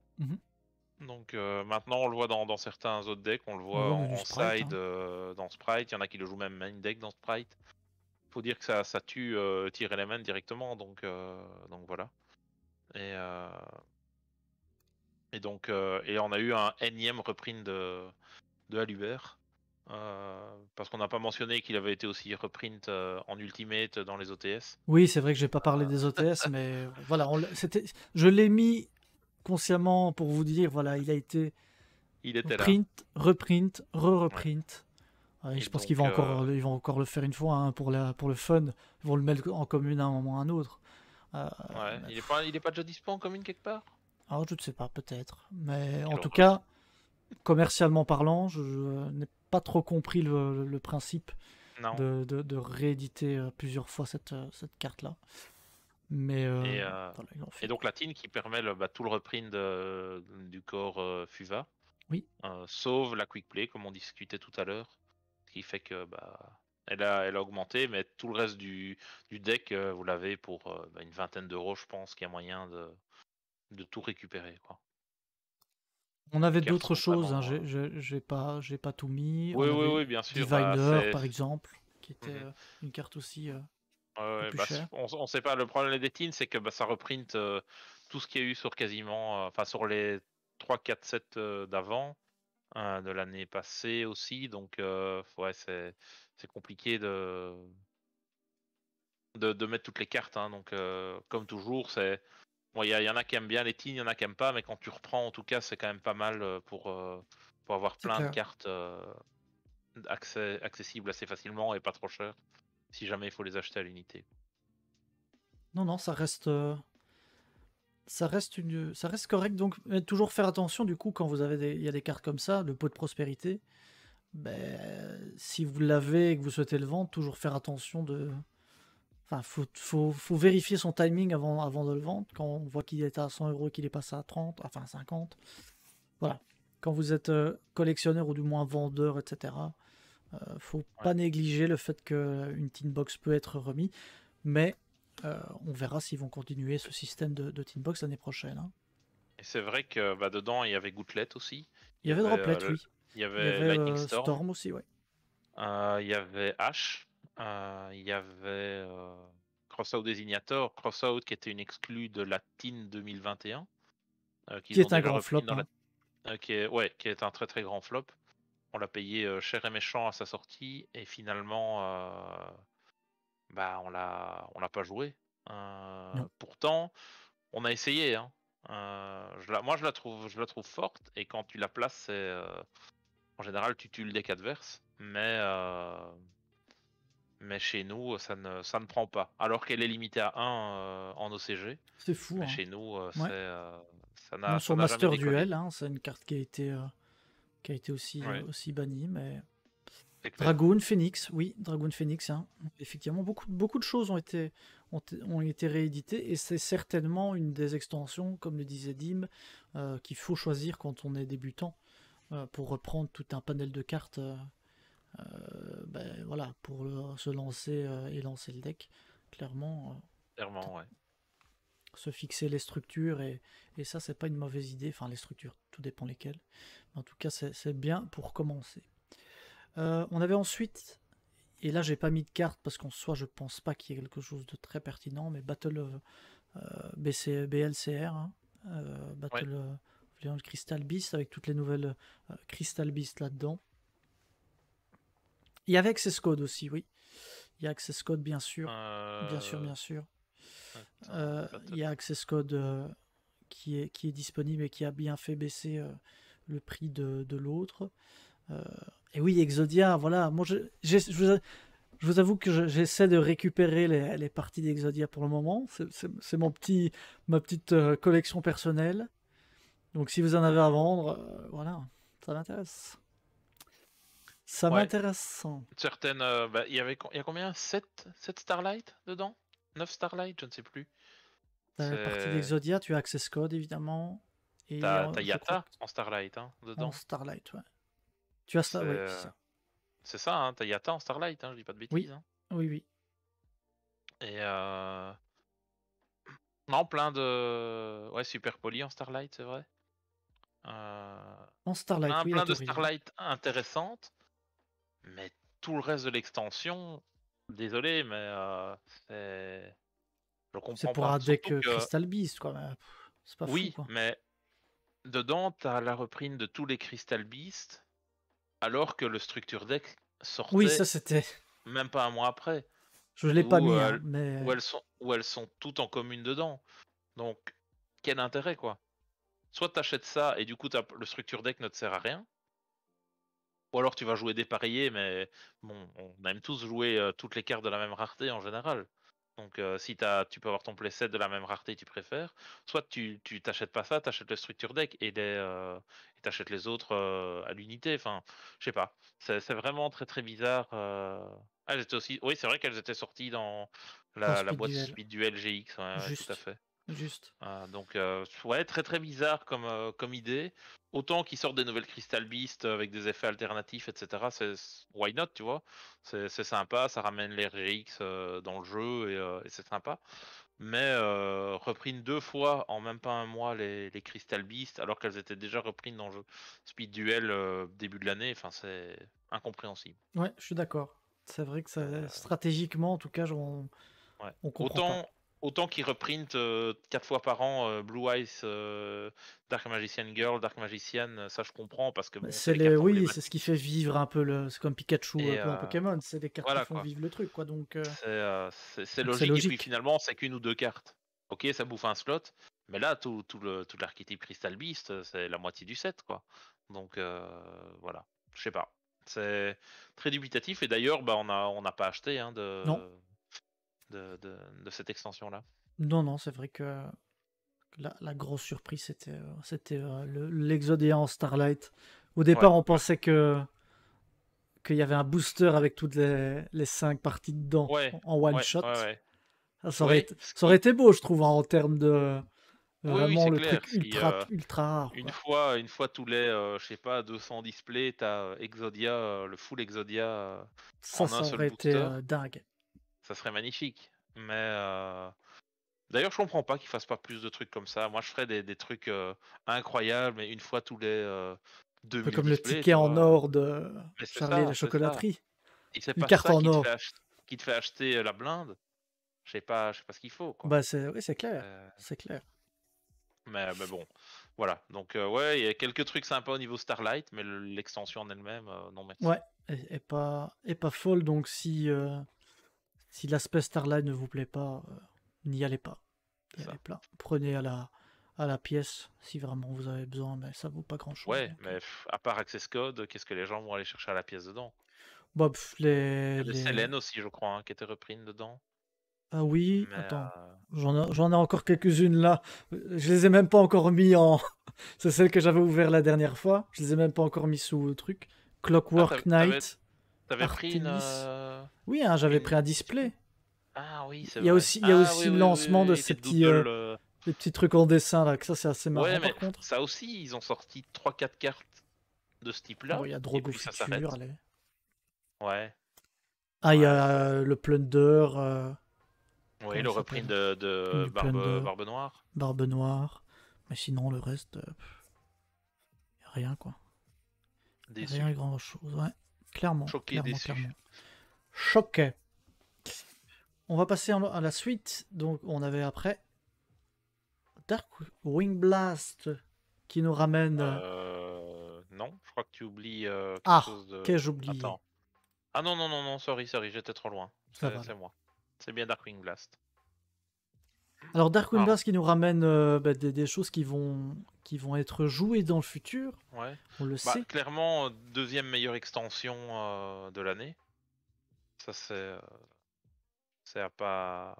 Donc maintenant, on le voit dans certains autres decks, on le voit en Sprite, side, dans Sprite. Il y en a qui le jouent même main deck dans Sprite. Faut dire que ça tue Tier Element directement, donc voilà. Et donc on a eu un énième reprint de Alubert, parce qu'on n'a pas mentionné qu'il avait été aussi reprint en Ultimate dans les OTS. Oui, c'est vrai que j'ai pas parlé des OTS, mais voilà, je l'ai mis consciemment pour vous dire, voilà, il a été print, reprint, re-reprint. Ouais. Je pense qu'ils vont encore le faire une fois, hein, pour le fun. Ils vont le mettre en commune à un moment ou à un autre. Ouais, il est pas déjà dispo en commune quelque part? Alors je ne sais pas, peut-être. Mais en tout cas, commercialement parlant, pas trop compris le principe Non. de rééditer plusieurs fois cette carte-là. Mais Et, voilà, ils l'ont et fait, donc quoi. la tin qui permet tout le reprint du corps Fuva, Oui, sauf la quick play comme on discutait tout à l'heure, ce qui fait que elle a augmenté, mais tout le reste du deck vous l'avez pour une vingtaine d'euros, je pense qu'il y a moyen de tout récupérer, quoi. on avait Les cartes d'autres sont choses, hein, vraiment. j'ai pas tout mis. Oui, On oui, avait oui, bien sûr. Diviner, par exemple, qui était Mhm. une carte aussi Ouais, peu ouais, plus chère. on sait pas. Le problème des teams, c'est que ça reprint tout ce qu'il y a eu sur quasiment, enfin sur les 3-4 sets d'avant, de l'année passée aussi. Donc ouais, c'est compliqué de mettre toutes les cartes, hein. Donc comme toujours, c'est bon, il y en a qui aiment bien les teams, il y en a qui aiment pas, mais quand tu reprends, en tout cas, c'est quand même pas mal pour avoir C'est plein de clair. cartes accessibles assez facilement et pas trop cher. Si jamais il faut les acheter à l'unité. Non, non, ça reste correct. Donc, mais toujours faire attention, du coup, quand il y a des cartes comme ça, le pot de prospérité, ben, si vous l'avez et que vous souhaitez le vendre, toujours faire attention de. Enfin, faut vérifier son timing avant de le vendre. Quand on voit qu'il est à 100 euros, qu'il est passé à 30, enfin 50. Voilà. Quand vous êtes collectionneur ou du moins vendeur, etc., faut Ouais. pas négliger le fait qu'une tin box peut être remis. Mais on verra s'ils vont continuer ce système de tin box l'année prochaine, hein. Et c'est vrai que dedans, il y avait Gouttelette aussi. Il y avait Droplet, oui. Il y Il y avait avait Lightning Storm. Storm aussi, ouais. Il y avait Ash. Il y avait Crossout Designator. Crossout qui était une exclue de la TIN 2021. Qui Qu'ils ont est un déjà grand repris flop, dans hein. qui est un très très grand flop. On l'a payé cher et méchant à sa sortie. Et finalement, on l'a pas joué. Non. Pourtant, on a essayé, hein. Moi, je la trouve forte. Et quand tu la places, en général, tu tues le deck adverse. Mais chez nous, ça ne prend pas. Alors qu'elle est limitée à 1 en OCG. C'est fou, Mais hein. chez nous, Ouais. Non, ça sur n'a jamais Master déconné. Duel, hein, c'est une carte qui a été aussi, Ouais, aussi bannie, mais. c'est clair. Dragoon Phoenix, oui, Dragoon Phoenix, hein. Effectivement, beaucoup de choses ont été rééditées et c'est certainement une des extensions, comme le disait Dim, qu'il faut choisir quand on est débutant pour reprendre tout un panel de cartes, ben, voilà, pour se lancer et lancer le deck. Clairement, Clairement, ouais. se fixer les structures et ça, c'est pas une mauvaise idée. Enfin, les structures, tout dépend lesquelles. Mais en tout cas, c'est bien pour commencer. On avait ensuite. Et là, j'ai pas mis de carte parce qu'en soi, je pense pas qu'il y ait quelque chose de très pertinent, mais BLCR, hein, Ouais. Battle of Leon Crystal Beast avec toutes les nouvelles Crystal Beast là-dedans. Il y avait Access Code aussi, oui. Il y a Access Code, bien sûr. Bien sûr, Euh, bien sûr. Attends, Il y a Access Code qui est disponible et qui a bien fait baisser le prix de l'autre. Et oui, Exodia, voilà. Moi, je vous avoue que j'essaie de récupérer les parties d'Exodia pour le moment. C'est ma petite collection personnelle. Donc si vous en avez à vendre, voilà, ça m'intéresse. Ça ouais. m'intéresse. Certaines. Il y a combien? 7 Starlight dedans? 9 Starlight? Je ne sais plus. La partie C'est. d'Exodia, tu as Access Code évidemment. Et T'as je crois Yatta que en Starlight, hein, en dedans. Starlight, ouais. Tu as ça, oui, c'est C'est ça. c'est ça, hein, t'as Yatta en Starlight, hein, je dis pas de Oui, bêtises, hein. oui, oui. Et non, plein de. Ouais, Super Poly en Starlight, c'est vrai. Euh, En Starlight, oui, à plein de Tori, ouais. Starlight intéressantes, mais tout le reste de l'extension, désolé, mais c'est. Je C'est comprends pour pas. un deck Surtout que, Crystal Beast, quoi. Mais, c'est pas fou, oui, quoi. mais dedans, t'as la reprint de tous les Crystal Beasts, alors que le Structure Deck Oui, ça sortait c'était. même pas un mois après, Je l'ai pas où, mis, hein, mais. où elles sont toutes en commune dedans. Donc, quel intérêt, quoi? Soit t'achètes ça et du coup, le Structure Deck ne te sert à rien, ou alors tu vas jouer dépareillé, mais bon, on aime tous jouer toutes les cartes de la même rareté en général. Donc si tu peux avoir ton playset de la même rareté tu préfères, soit tu t'achètes pas ça, t'achètes le structure deck et t'achètes les autres à l'unité. Enfin, je sais pas. C'est vraiment très très bizarre. Elles étaient aussi. Oui, c'est vrai qu'elles étaient sorties dans Dans la Speed boîte Duel. Speed Duel GX, ouais, ouais, tout à Juste. fait. Juste. Donc ouais, très très bizarre comme idée. Autant qu'ils sortent des nouvelles Crystal Beast avec des effets alternatifs, etc. Why not, tu vois? C'est sympa, ça ramène les RGX dans le jeu et c'est sympa. Mais reprint 2 fois en même pas un mois les Crystal Beast, alors qu'elles étaient déjà reprises dans le jeu Speed Duel début de l'année, enfin c'est incompréhensible. Ouais, je suis d'accord. C'est vrai que Euh, stratégiquement, en tout cas, Ouais. on comprend pas. Autant qu'ils reprintent 4 fois par an Blue Eyes, Dark Magician Girl, Dark Magician, ça je comprends parce que bon, c'est les cartes Oui, c'est ce qui emblématiques. fait vivre un peu c'est comme Pikachu Et dans Pokémon, c'est des cartes qui voilà font quoi. vivre le truc, quoi. C'est Donc c'est logique. Et puis logique. finalement, c'est qu'une ou deux cartes. Ok, ça bouffe un slot. Mais là, tout l'archétype Crystal Beast, c'est la moitié du set, quoi. Donc voilà. Je sais pas. C'est très dubitatif. Et d'ailleurs, bah, on n'a pas acheté hein, Non, de cette extension-là. non, non, c'est vrai que la grosse surprise, c'était l'Exodia en Starlight. Au Ouais, départ, on ouais. pensait qu'il y avait un booster avec toutes les 5 parties dedans Ouais, en one ouais, shot. ouais, ouais. Ah, Oui, ce ça aurait qui... été beau, je trouve, hein, en termes de oui, oui, vraiment c'est le clair. truc Si ultra rare, quoi. une fois tous les, je sais pas, 200 displays, t'as Exodia, le full Exodia en un Ça seul aurait été booster, dingue. ça serait magnifique. Mais d'ailleurs, je comprends pas qu'ils fassent pas plus de trucs comme ça. Moi, je ferais des trucs incroyables, mais une fois tous les Un peu 2000 comme le displays, ticket tu en vois. or de Mais Charlie et la c'est ça. chocolaterie. Et c'est Une pas carte ça en or. qui te fait acheter la blinde. Je sais pas ce qu'il faut, quoi. Bah, oui, c'est clair. Euh, C'est clair. mais bon, voilà. Donc ouais, il y a quelques trucs sympas au niveau Starlight, mais l'extension en elle-même, non Ouais, merci. et pas folle, donc si l'aspect Starlight ne vous plaît pas, n'y allez pas. C'est N'y allez ça. pas. Prenez à la pièce si vraiment vous avez besoin, mais ça vaut pas grand chose. Ouais, Donc, mais à part Access Code, qu'est-ce que les gens vont aller chercher à la pièce dedans? bah, Il y a des Selene aussi, je crois, hein, qui étaient reprises dedans. Ah oui, Mais attends. J'en ai encore quelques-unes là. Je les ai même pas encore mis en. C'est celle que j'avais ouvert la dernière fois. Je les ai même pas encore mis sous le truc. ah, Clockwork Knight, t'avais pris Artemis. Oui, hein, j'avais pris un display? display. Ah oui, c'est Il vrai. y a Ah oui, aussi le oui, oui, lancement de oui, les doodles. ces petits trucs en dessin là, que ça c'est assez Ouais, marrant mais par contre. ça aussi, ils ont sorti 3-4 cartes de ce Oh, type-là, il y a et Drogo puis ça Futur, s'arrête. allez. Ouais, Ah, il y ouais, a le Plunder, oui, comment le il reprint s'appelle? de Du Plunder, Barbe Noire. Barbe Noire. Mais sinon, le reste, y a rien quoi. Y a rien Déçu. grand chose, ouais. Clairement, Choqué, clairement, déçu. clairement. Choqué. On va passer à la suite. Donc, on avait après Dark Wing Blast qui nous ramène. Non, je crois que tu oublies quelque Ah, chose de... qu'ai-je oublié? Attends. Ah non, non, non, non, sorry, j'étais trop loin. Ça va là. C'est moi. C'est bien Darkwing Blast. Alors, Dark Wing Pardon. Blast qui nous ramène des choses qui vont être jouées dans le futur. Ouais. On le Bah, sait. clairement, deuxième meilleure extension de l'année. Ça, c'est à pas.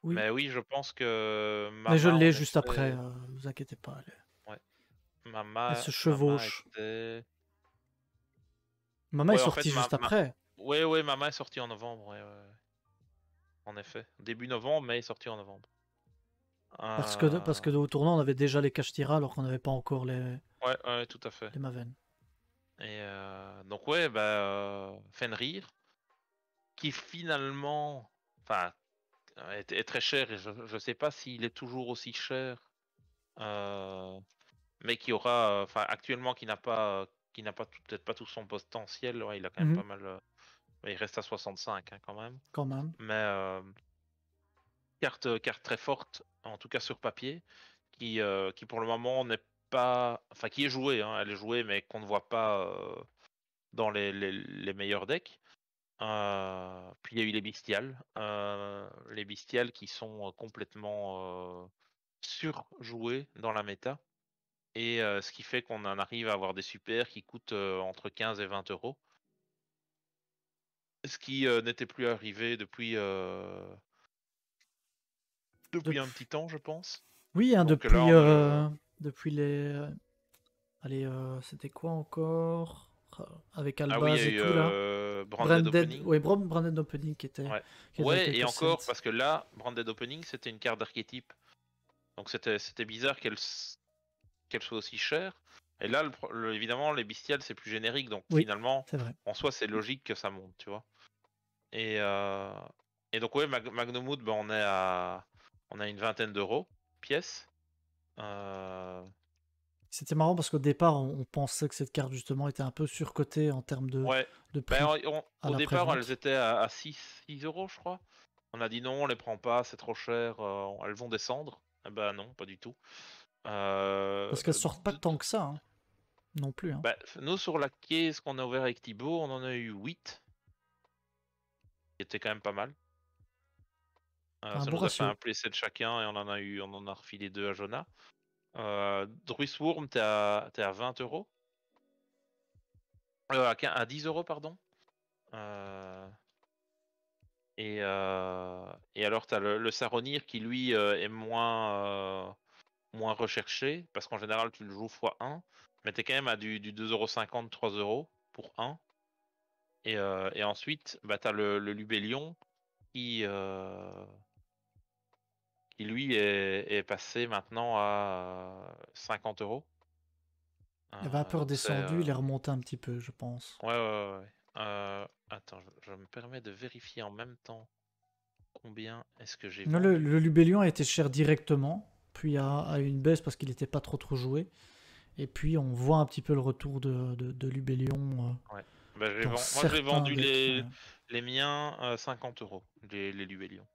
Oui. Mais oui, je pense que Mais je Mama, l'ai en juste après. effet. Vous inquiétez pas. Ouais. Elle se Mama chevauche. était. Mama est Ouais, en fait, sortie juste après. ouais, Mama est sortie en novembre. Ouais, ouais. En effet. Début novembre, mais est sortie en novembre. Parce que au tournant, on avait déjà les Kashtira alors qu'on n'avait pas encore Ouais, ouais, tout à fait. les Maven. Et donc, ouais, bah, Fenrir, qui finalement. Enfin, est très cher et je sais pas s'il est toujours aussi cher, euh, mais qui aura, enfin actuellement qui n'a pas peut-être pas tout son potentiel. Ouais, il a quand même Mhm, pas mal. Il reste à 65 hein, quand même, quand même. mais carte très forte, en tout cas sur papier, qui pour le moment n'est pas, enfin qui est jouée, hein, elle est jouée, mais qu'on ne voit pas dans les meilleurs decks. Puis il y a eu les bestiales qui sont complètement surjoués dans la méta. Et ce qui fait qu'on en arrive à avoir des supers qui coûtent entre 15 et 20 euros. Ce qui n'était plus arrivé depuis depuis un petit temps, je pense. Oui, hein, Donc là, depuis, on a depuis les... allez, c'était quoi encore? Avec ah oui, il y Albaz a et eu tout, là. Branded Opening. Ouais, Branded Opening Ouais. qui était avec Ouais, les et encore, cassettes. parce que là, Branded Opening, c'était une carte d'archétype. Donc c'était bizarre qu'elle soit aussi chère. Et là, évidemment, les bestiales, c'est plus générique. Donc Oui, finalement, c'est vrai. en soi, c'est logique que ça monte, tu vois. Et, euh, et donc, ouais, Magnomood, ben, on a une vingtaine d'euros pièce. Euh, C'était marrant parce qu'au départ, on pensait que cette carte, justement, était un peu surcotée en termes Ouais. de Ben, prix à au départ, elles l'après-vente. étaient à 6 euros, je crois. On a dit non, on les prend pas, c'est trop cher, elles vont descendre. Eh ben non, pas du tout. Parce qu'elles sortent pas tant que ça, hein, non plus. Hein. Ben, nous, sur la caisse qu'on a ouvert avec Thibaut, on en a eu 8, qui était quand même pas mal. Un Ça bon nous a fait un ratio. playset chacun et on en a refilé 2 à Jonah. Druisworm, t'es à 20 euros. À 10 euros, pardon. Euh, et alors, t'as le Saronir qui, lui, est moins recherché, parce qu'en général, tu le joues x1, mais t'es quand même à du 2,50 €, 3 euros pour 1. Et ensuite, bah, t'as le Lubellion qui, qui lui est passé maintenant à 50 euros. Il avait un peu Donc c'est. redescendu, il est remonté un petit peu, je pense. Ouais, ouais, ouais, ouais. Attends, je me permets de vérifier en même temps combien est-ce que j'ai Non, vendu. le Lubellion a été cher directement, puis a eu une baisse parce qu'il n'était pas trop joué. Et puis on voit un petit peu le retour de Lubellion Ouais. Bah, dans moi, je l'ai certains vendu decks. les miens 50 euros, les Lubellion.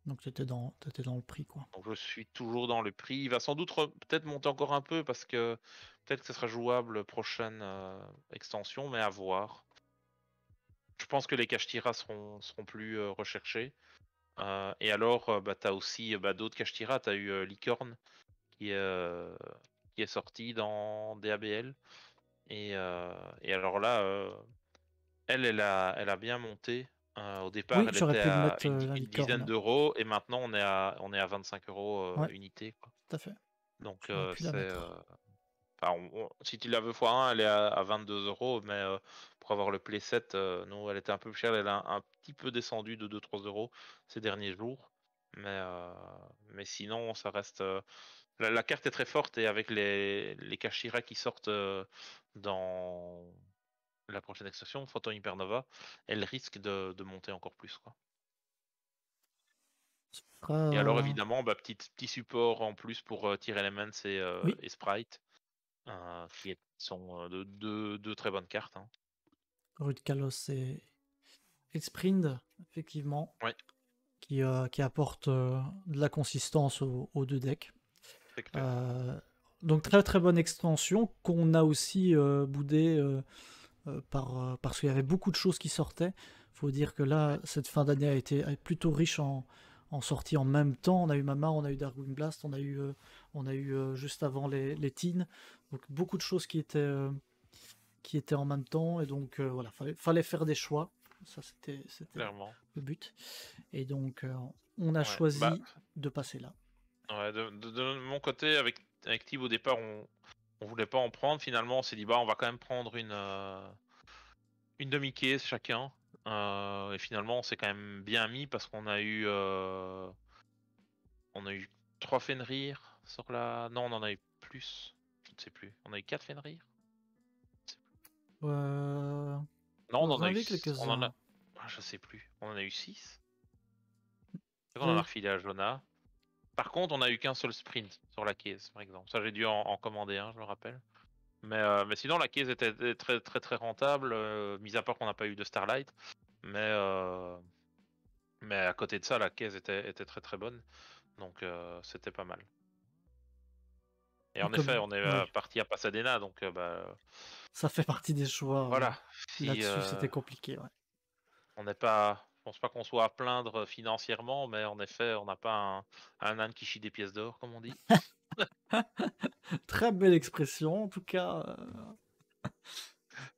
Donc t'étais dans le prix, quoi. Donc je suis toujours dans le prix. Il va sans doute peut-être monter encore un peu parce que peut-être que ce sera jouable prochaine extension, mais à voir. Je pense que les cache-tiras seront plus recherchés. Et alors, bah, tu as aussi d'autres cache-tiras. Tu as eu Licorne qui, euh, qui est sorti dans DABL. Et alors là, elle a bien monté. Au départ, Oui, elle j'aurais était pu le à mettre la une dizaine licorne. d'euros et maintenant on est à 25 euros Ouais, unité, quoi. tout à fait. Donc J'aurais pu la c'est. mettre. Enfin, si tu la veux x1, elle est à 22 euros, mais pour avoir le playset, nous, elle était un peu plus chère. Elle a un petit peu descendu de 2-3 euros ces derniers jours. Mais sinon, ça reste. La carte est très forte et avec les Kashira qui sortent dans la prochaine extension, Photon Hypernova, elle risque de monter encore plus, quoi. Et alors, Euh, évidemment, petit support en plus pour Tier Elements Oui, et Sprite. Sont deux très bonnes cartes. Hein. Rude Kalos et Sprind, effectivement, Ouais, qui apporte de la consistance aux deux decks. c'est clair. Euh, donc très très bonne extension qu'on a aussi boudé parce qu'il y avait beaucoup de choses qui sortaient. Faut dire que là, Ouais. cette fin d'année a été plutôt riche en sorties en même temps. On a eu Mama, on a eu Darwin Blast, on a eu juste avant les Teens. Donc beaucoup de choses qui étaient en même temps. Et donc voilà, fallait faire des choix. Ça, c'était Clairement. le but. Et donc on a Ouais. Bah, choisi de passer là. ouais, de mon côté, avec Thibaut, au départ, on voulait pas en prendre. Finalement, on s'est dit, bah, on va quand même prendre une demi-case chacun. Et finalement, on s'est quand même bien mis parce on a eu 3 Fenrir sur la. Non, on en a eu plus. Je ne sais plus. On a eu 4 Fenrir. Euh, Non, on on en en a eu. avait On en a. quelques-uns. Ah, je sais plus. On en a eu 6. On en a J'avais refilé à Jonah. Par contre, on a eu qu'un seul sprint sur la caisse, par exemple. Ça, j'ai dû en commander un, je me rappelle. Mais sinon, la caisse était très très très rentable, mis à part qu'on n'a pas eu de Starlight. Mais, euh, mais à côté de ça, la caisse était très très bonne. Donc c'était pas mal. Et en effet, comme on est oui. parti à Pasadena, donc Ça fait partie des choix. voilà. Si Là-dessus, c'était compliqué. Ouais. on n'est pas, je pense pas qu'on soit à plaindre financièrement, mais en effet, on n'a pas un âne qui chie des pièces d'or, comme on dit. Très belle expression, en tout cas.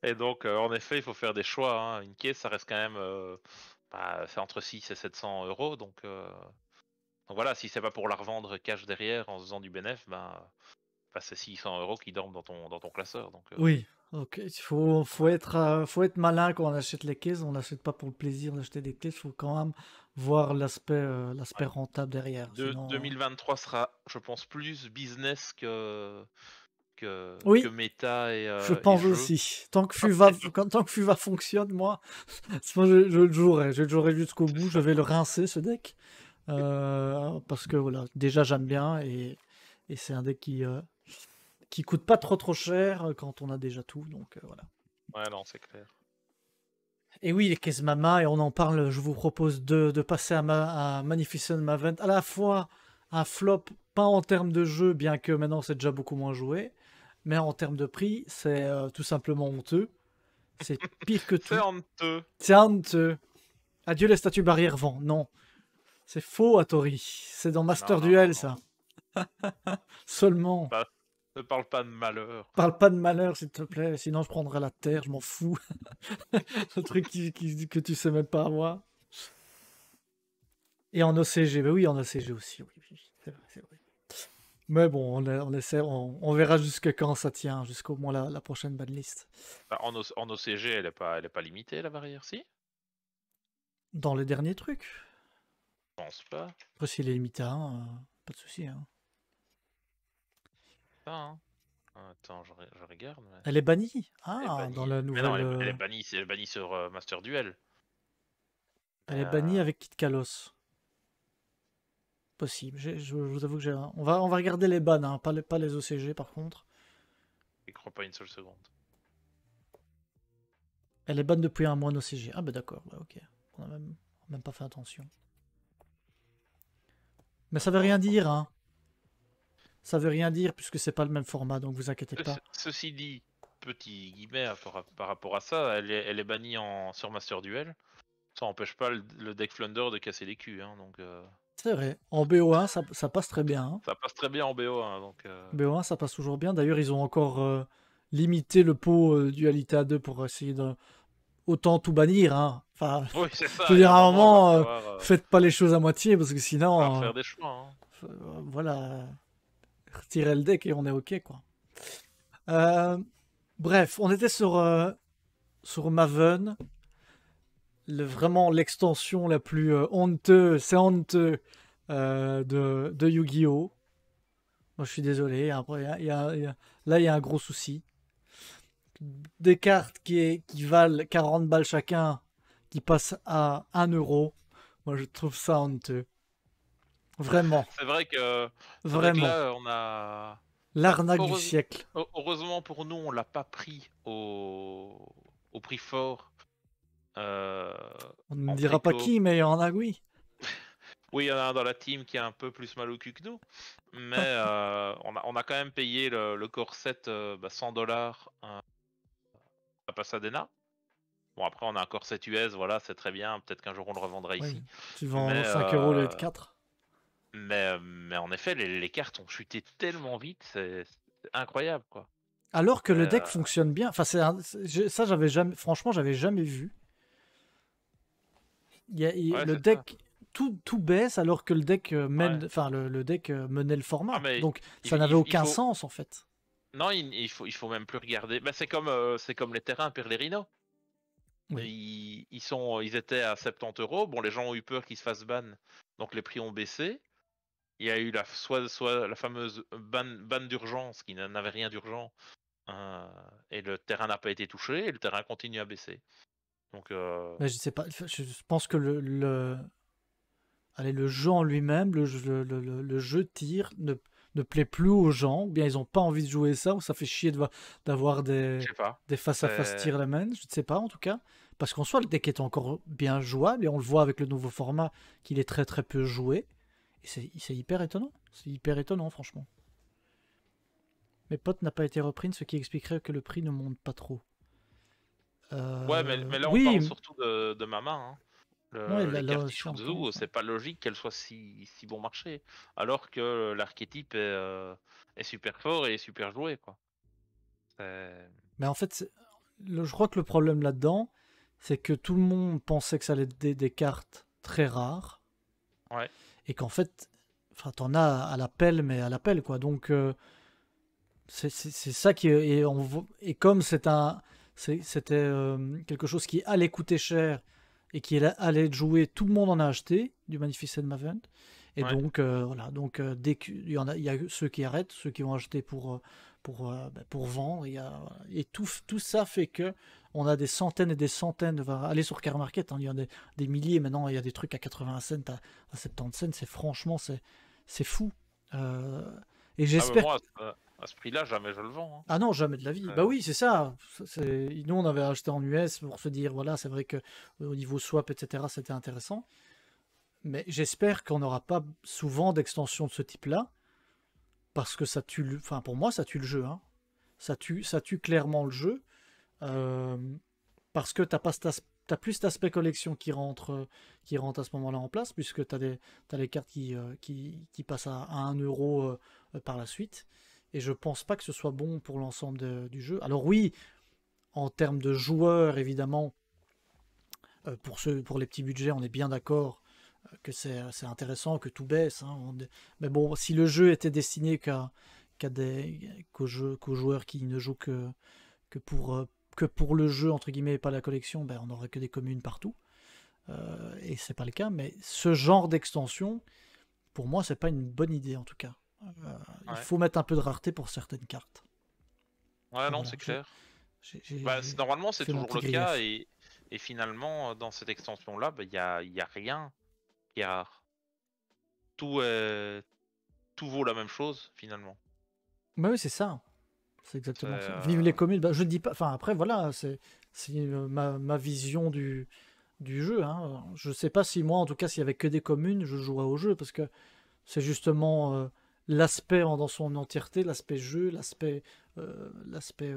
Et donc, en effet, il faut faire des choix. Hein. Une caisse, ça reste quand même, c'est entre 6 et 700 euros, donc Donc voilà, si c'est pas pour la revendre cash derrière en faisant du bénéf, ben, c'est 600 € qui dorment dans ton classeur. Donc, Oui, ok. Faut être malin quand on achète les caisses. On n'achète pas pour le plaisir d'acheter des caisses. Il faut quand même voir l'aspect ouais. rentable derrière. Sinon, 2023 sera, je pense, plus business que oui, méta je et pense jeu. aussi. Un petit peu, Tant que FUVA fonctionne, moi, moi je le jouerai. Je le jouerai jusqu'au c'est bout. Je ça. vais le rincer, ce deck. Parce que voilà, déjà j'aime bien et c'est un deck qui coûte pas trop cher quand on a déjà tout. Donc voilà. Ouais, non, c'est clair. Et oui, les caisses Mama, et on en parle, je vous propose de passer à Magnificent Maven, à la fois un flop, pas en termes de jeu, bien que maintenant c'est déjà beaucoup moins joué, mais en termes de prix, c'est tout simplement honteux. C'est pire que C'est tout. honteux. C'est honteux. Adieu les statues barrières vent. Non, c'est faux, Atori. C'est dans Non, Master non, non, Duel, non. ça. Seulement. Bah, ne parle pas de malheur. Parle pas de malheur, s'il te plaît, sinon je prendrai la terre, je m'en fous. Le truc que tu sais même pas avoir. Et en OCG, bah oui, en OCG aussi, oui, oui, c'est vrai, c'est vrai. Mais bon, on essaie, on verra jusqu'à quand ça tient, jusqu'au moins la prochaine banlist. Bah, en OCG, elle est pas limitée, la barrière, si? Dans les derniers trucs. Je pense pas. Après, s'il est limité à 1, pas de souci. Hein. Ça, hein. Attends, je regarde. Mais... Elle est bannie. Elle est Ah, dans bannie. la Mais non, nouvelle. elle est bannie sur Master Duel. Elle Mais, est bannie avec Kit Kalos. Possible. Je vous avoue que j'ai. On va regarder les bans, hein, pas les OCG par contre. je crois pas une seule seconde. Elle est bonne depuis un mois en OCG. Ah, bah d'accord, ouais, ok. On a même pas fait attention. Mais ça veut rien dire, hein. Ça veut rien dire puisque c'est pas le même format, donc vous inquiétez pas. Ceci dit, petit guillemet par rapport à ça, elle est bannie sur Master Duel. Ça empêche pas le deck Flunder de casser les culs, hein, donc C'est vrai. En BO1, ça passe très bien. Hein. ça passe très bien en BO1. Donc, BO1, ça passe toujours bien. D'ailleurs, ils ont encore limité le pot dualité à 2 pour essayer de autant tout bannir. Hein. Enfin, oui, c'est je ça. veux Il y dire, a un à un moment, moment, faites pas les choses à moitié parce que falloir sinon, faire des choix. Hein. voilà, retirez le deck et on est ok, quoi. Euh, bref, on était sur Maven. Vraiment l'extension la plus honteuse, c'est honteux de Yu-Gi-Oh! Moi je suis désolé, après, là il y a un gros souci. Des cartes qui valent 40 balles chacun, qui passent à 1 euro, moi je trouve ça honteux. Vraiment, C'est vrai que vraiment. là, on a. Bah, L'arnaque du siècle. heureusement pour nous, on l'a pas pris au prix fort. euh, On ne En dira pas préco. qui, mais il y en a, oui. Oui, il y en a un dans la team qui a un peu plus mal au cul que nous, mais on a quand même payé le corset 100 $ à Pasadena. Bon, après, on a un corset US, voilà, c'est très bien. Peut-être qu'un jour on le revendra Oui, ici. tu vends Mais, 5 euros au lieu de 4. mais en effet, les cartes ont chuté tellement vite, c'est incroyable, quoi. Alors que le deck Euh, fonctionne bien. Enfin, ça, franchement, j'avais jamais vu. ouais, Le c'est ça. deck, tout baisse alors que le deck Ouais. le deck menait le Ah, format. mais Donc, ça n'avait il aucun faut. sens, en fait. Non, il faut même plus regarder. Bah, c'est comme les terrains Perlerino. Oui. Ils étaient à 70 €. Bon, les gens ont eu peur qu'ils se fassent ban, donc les prix ont baissé. Il y a eu soit la fameuse ban d'urgence qui n'avait rien d'urgent, et le terrain n'a pas été touché, et le terrain continue à baisser. Donc, Mais je sais pas, je pense que allez, le jeu en lui-même, le jeu tir ne plaît plus aux gens, ou bien ils ont pas envie de jouer ça, ou ça fait chier d'avoir je sais pas. des face-à-face C'est tir la main, je ne sais pas en tout cas. Parce qu'en soi, le deck est encore bien jouable, et on le voit avec le nouveau format qu'il est très très peu joué. Et c'est hyper étonnant. C'est hyper étonnant, franchement. Mes potes n'a pas été repris, ce qui expliquerait que le prix ne monte pas trop. Ouais, mais là on parle Oui, surtout de ma main. Hein. ouais, Les là cartes aussi on Ishizu, pense. c'est pas logique qu'elles soient si bon marché. Alors que l'archétype est super fort et super joué, quoi. C'est- Mais en fait, je crois que le problème là-dedans, c'est que tout le monde pensait que ça allait être des cartes très rares. Ouais. Et qu'en fait, enfin, t'en as à l'appel, mais à l'appel, quoi. Donc, c'est ça qui est, et comme c'était quelque chose qui allait coûter cher et qui allait être joué, tout le monde en a acheté du Magnificent Mavent. Et Ouais. donc, voilà, donc dès qu'il y en a, il y a ceux qui arrêtent, ceux qui vont acheter pour vendre. Et tout ça fait que on a des centaines et des centaines. Aller sur Car Market, hein, il y en a des milliers maintenant. Il y a des trucs à 80 cents, à 70 cents. Franchement, c'est fou. Euh, et Ah, mais j'espère. moi, à ce prix-là, jamais je le vends, Ah non, jamais de la vie. hein. Bah oui, c'est ça. Nous, on avait acheté en US pour se dire, voilà, c'est vrai que au niveau swap, etc., c'était intéressant. Mais j'espère qu'on n'aura pas souvent d'extensions de ce type-là, parce que ça tue, enfin pour moi, ça tue le jeu, hein. Ça tue clairement le jeu, euh, parce que t'as plus cet aspect collection qui rentre à ce moment-là en place, puisque t'as les cartes qui passent à 1 euro par la suite. Et je pense pas que ce soit bon pour l'ensemble du jeu. Alors oui, en termes de joueurs, évidemment, pour les petits budgets, on est bien d'accord que c'est intéressant, que tout baisse, hein. Mais bon, si le jeu était destiné qu'aux joueurs qui ne jouent que pour le jeu, entre guillemets, et pas la collection, ben, on n'aurait que des communes partout. Et c'est pas le cas. Mais ce genre d'extension, pour moi, c'est pas une bonne idée en tout cas. Il Ouais. faut mettre un peu de rareté pour certaines cartes. Ouais, Enfin, non, voilà, c'est clair. Bah, j'ai normalement, c'est fait mon toujours petit le cas, grief. et finalement, dans cette extension-là, bah, il y a rien qui est rare. Tout, tout vaut la même chose, finalement. Bah oui, c'est ça. C'est C'est, exactement ça. Vive les communes. Bah, je dis pas. Enfin, après, voilà, c'est ma vision du jeu, hein. Je sais pas si moi, en tout cas, s'il y avait que des communes, je jouerais au jeu parce que c'est justement l'aspect dans son entièreté, l'aspect jeu, l'aspect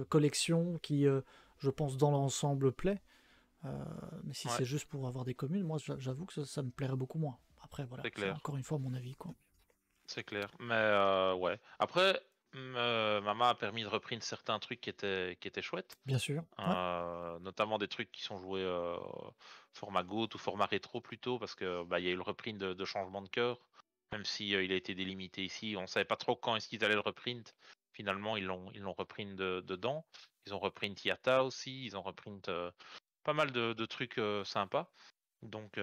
collection qui, je pense, dans l'ensemble plaît. Mais si ouais, c'est juste pour avoir des communes, moi, j'avoue que ça me plairait beaucoup moins. Après, voilà, c'est c'est clair. encore une fois mon avis, quoi. C'est clair. Mais ouais. Après, Mama a permis de reprendre certains trucs qui étaient chouettes. Bien sûr. Ouais. Notamment des trucs qui sont joués format GOAT ou format rétro plutôt, parce que bah, il y a eu le reprint de Changement de cœur, même si il a été délimité ici. On savait pas trop quand est-ce qu'ils allaient le reprint. Finalement, ils l'ont reprint dedans. Ils ont reprint Yata aussi. Ils ont reprint pas mal de trucs sympas. Donc,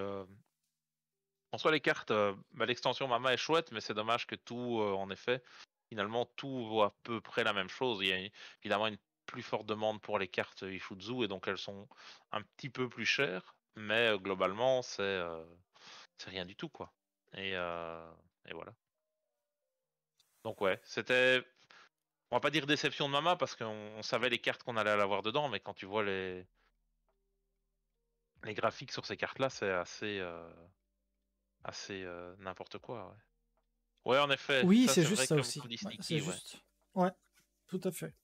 en soi, les cartes, bah, l'extension Mama est chouette, mais c'est dommage que tout, en effet, finalement, tout vaut à peu près la même chose. Il y a évidemment une plus forte demande pour les cartes Ishuzu, et donc elles sont un petit peu plus chères, mais globalement, c'est rien du tout, quoi. Et, euh, et voilà. Donc ouais, c'était, on va pas dire déception de Mama, parce qu'on savait les cartes qu'on allait avoir dedans, mais quand tu vois les graphiques sur ces cartes-là, c'est assez n'importe quoi, ouais. Ouais, en effet, Oui, ça c'est c'est juste vrai, ça comme, aussi. dit Ouais, c'est Sneaky, ouais. juste. Ouais, tout à fait.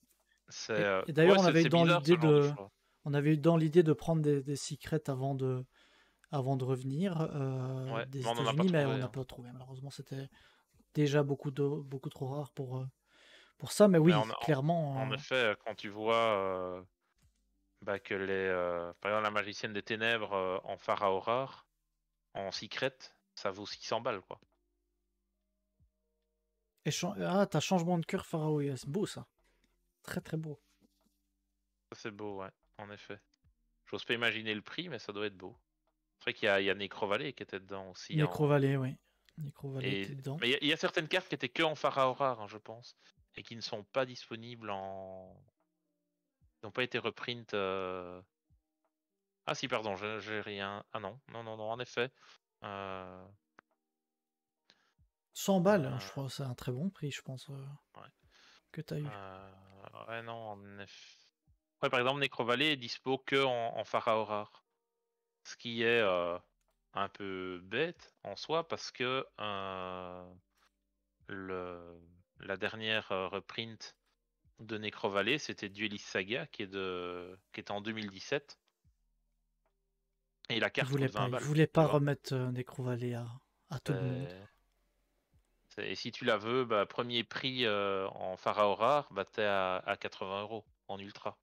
C'est Et ouais, d'ailleurs, c'est bizarre ce genre de choix. on avait eu dans l'idée de prendre des secrets avant de revenir Ouais, des mais on en a pas États-Unis, mais on trouvé, n'a hein. pas trouvé. Malheureusement, c'était déjà beaucoup trop rare pour ça. Mais Mais oui, en clairement, effet, quand tu vois bah, que par exemple la magicienne des ténèbres en Pharaon rare, en secret, ça vaut 600 balles, quoi. ah, t'as changement de cœur Pharaoh, c'est beau ça. Très très beau. Ça c'est beau, ouais, en effet. J'ose pas imaginer le prix, mais ça doit être beau. C'est vrai il y a Necro Valley qui était dedans aussi. Nécro-Vallée, oui. Nécro-Vallée était dedans. Mais il y a certaines cartes qui étaient que en Pharaon rare, hein, je pense, et qui ne sont pas disponibles Ils n'ont pas été reprint. Ah si, pardon, j'ai rien. Ah non, non, non, non, en effet. Euh, 100 balles, hein, je euh, crois, c'est un très bon prix, je pense, ouais. que t'as eu. Ouais, non, en effet. Ouais, par exemple, Necrovalet est dispo que en Pharaon rare. Ce qui est un peu bête en soi, parce que le, la dernière reprint de Necrovalet, c'était Duelist Saga qui était en 2017. Et la carte coûte 20 Il balles, voulait tu pas vois. remettre Nécro-Vallée à tout le monde. Et si tu la veux, bah, premier prix en Pharaon rare, bah, t'es à 80 € en ultra.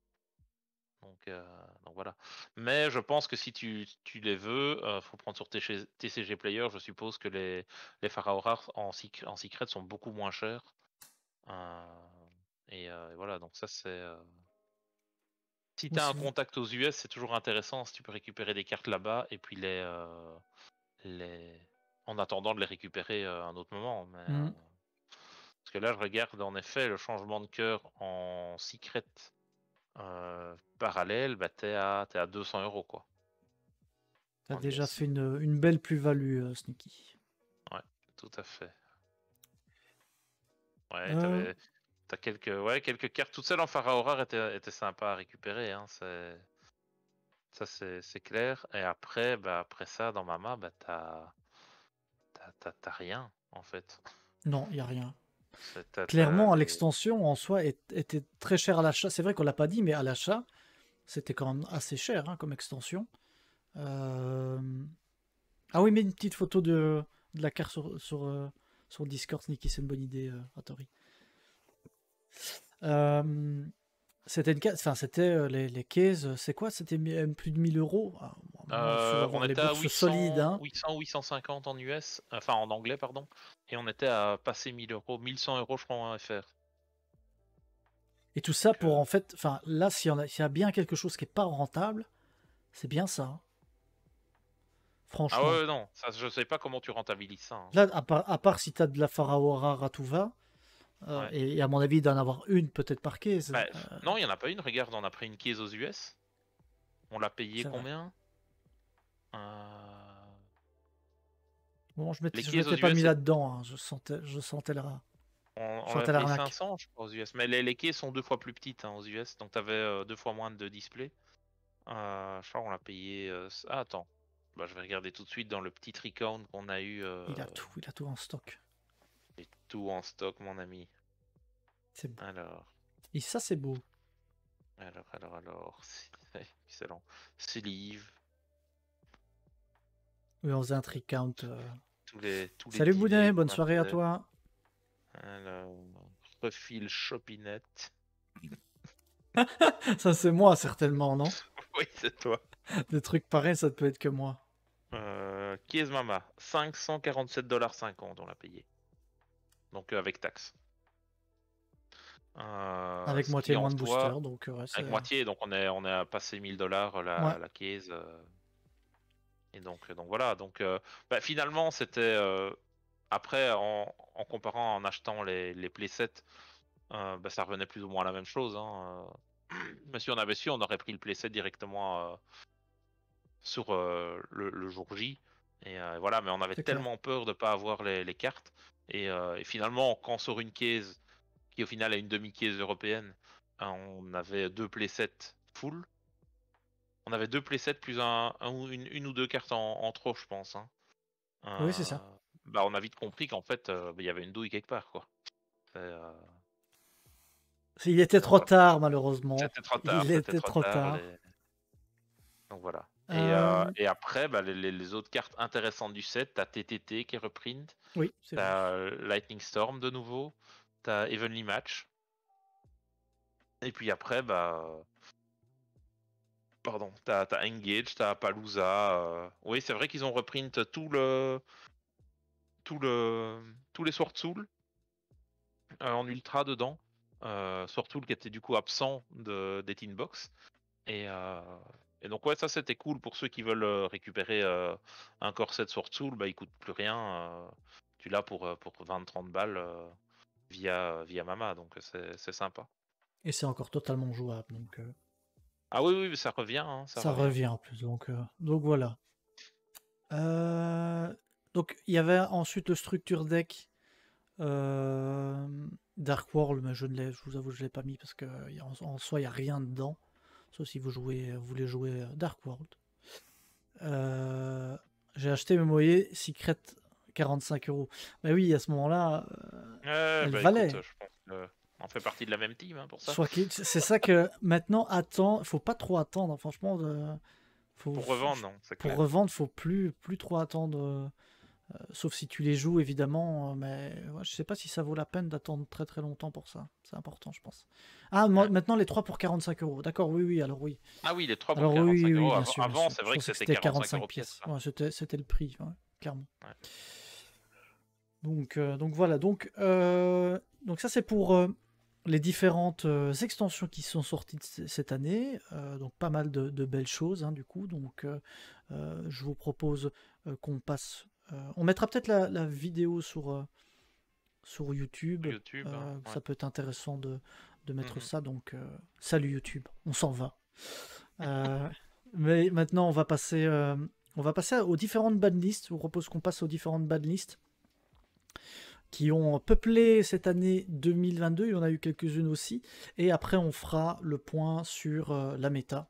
Donc voilà. Mais je pense que si tu les veux, faut prendre sur TCG Player. Je suppose que les Pharaoh rares en secret sont beaucoup moins chers. Et voilà, donc ça c'est. Si Oui, tu as si un vous- contact aux US, c'est toujours intéressant si tu peux récupérer des cartes là-bas et puis les... en attendant de les récupérer à un autre moment. Mais, Mhm. parce que là, je regarde en effet le changement de cœur en secret parallèle, bah, t'es à 200 € quoi. T'as En déjà US. fait une belle plus-value, Sneaky. Ouais, tout à fait. Ouais, Euh, t'as quelques cartes toutes seules en Pharaoh rare étaient sympas à récupérer, hein, ça c'est clair. Et après, après ça, dans Mama, t'as rien en fait. non, il n'y a rien. T'as Clairement, l'extension en soi était très chère à l'achat. C'est vrai qu'on l'a pas dit, mais à l'achat, c'était quand même assez cher hein, comme extension. Euh, Ah oui, mais une petite photo de la carte sur Discord, Sneaky, c'est une bonne idée, Hattori. C'était enfin, c'était les cases, c'est quoi? C'était plus de 1000 €. Ah, bon, maintenant, il faut On avoir les était à bourses solides, hein. 850 en US, enfin en anglais, pardon. Et on était à passer 1000 €, 1100 € je crois en FR. Et tout ça Donc, pour en fait, enfin, là, s'il y a bien quelque chose qui est pas rentable, c'est bien ça, hein. Ah Franchement. ouais, non, ça, je sais pas comment tu rentabilises ça, hein. Là, à part si t'as de la Pharaoh rare à tout va, Ouais. et à mon avis, d'en avoir une peut-être par case. Bah, non, il y en a pas une, regarde, on a pris une case aux US. On l'a payé C'est vrai. combien? Bon, Les je cases aux m'étais pas mis US, là-dedans, hein. Je sentais on l'a sentais payé l'arnaque. 500, je crois, aux US. Mais les cases sont 2 fois plus petites hein, aux US, donc t'avais 2 fois moins de display. Je crois qu'on l'a payé. Ah, attends. Bah, je vais regarder tout de suite dans le petit recount qu'on a eu. Il a tout en stock. J'ai tout en stock, mon ami. C'est beau. Alors, Et ça, c'est beau. alors. Excellent. Sleeve, Oui, on faisait un trick count. tous les Salut dîners Bounet, bonne qu'on a soirée à fait. toi. Alors, refil Shopinette. Ça, c'est moi, certainement, non? Oui, c'est toi. Des trucs pareils, ça ne peut être que moi. Kies Mama, 547,50 $ on l'a payé. Donc avec taxe. Avec Ce moitié qui en moins de booster, soi, donc ouais, avec moitié, donc on est à passer 1000 $ Ouais, la case. Et donc voilà. Donc finalement, c'était après en comparant, en achetant les playsets, ça revenait plus ou moins à la même chose, hein. Mais si on avait su, on aurait pris le playset directement sur le jour J. Et voilà, mais on avait c'est clair. tellement peur de pas avoir les cartes. Et finalement, quand on sort une case qui au final est une demi-case européenne, on avait 2 playsets full. On avait 2 playsets plus une ou deux cartes en trop, je pense, hein. Oui, c'est ça. On a vite compris qu'en fait, il y avait une douille quelque part, quoi. Il était trop Voilà. tard, malheureusement. C'était trop tard, Il c'était était trop trop tard. tard. Donc voilà. Euh, Et après, les autres cartes intéressantes du set, t'as TTT qui est reprint, Oui, c'est vrai. t'as Lightning Storm de nouveau, t'as Evenly Match, et puis après, pardon, t'as Engage, t'as Palooza. Oui, c'est vrai qu'ils ont reprint tout le, tous les Sword Soul en ultra dedans. Sword Soul qui était du coup absent des Teen Box. Et donc ouais, ça c'était cool pour ceux qui veulent récupérer un corset Sword Soul, il coûte plus rien. Tu l'as pour 20-30 balles via Mama, donc c'est sympa. Et c'est encore totalement jouable, donc Ah oui, oui, mais ça revient, hein, ça ça revient. revient en plus. Donc voilà. Euh, Donc il y avait ensuite le structure deck Dark World, mais je vous avoue, je l'ai pas mis parce que en soi, il n'y a rien dedans. Sauf si vous voulez jouer Dark World. J'ai acheté mes moyens Secret 45 €. Mais oui, à ce moment-là, elle Écoute, valait. je pense qu'on fait partie de la même team hein, pour ça. C'est ça que maintenant, faut pas trop attendre, franchement. Pour revendre, non, c'est Pour clair. revendre, faut plus trop attendre Sauf si tu les joues, évidemment. Mais ouais, je sais pas si ça vaut la peine d'attendre très très longtemps pour ça. C'est important, je pense. Ah, Ouais. maintenant les 3 pour 45 €. D'accord, oui, oui, alors oui. Ah oui, les 3 pour Alors oui, 45 oui, oui, euros. bien sûr, bien Avant, sûr. c'est Je vrai que pensais que c'était c'était 45 45 € pièce, pièces. là. Ouais, c'était le prix, ouais, clairement. Ouais. Donc voilà, donc ça c'est pour les différentes extensions qui sont sorties cette année. Donc pas mal de belles choses, hein, du coup. Donc je vous propose qu'on passe. On mettra peut-être la vidéo sur YouTube. YouTube, hein, ouais. Ça peut être intéressant de mettre Mhm. ça. Donc salut YouTube, on s'en va. Euh, mais maintenant on va passer aux différentes banlists. Je vous propose qu'on passe aux différentes banlists qui ont peuplé cette année 2022. Il y en a eu quelques-unes aussi. Et après, on fera le point sur la méta.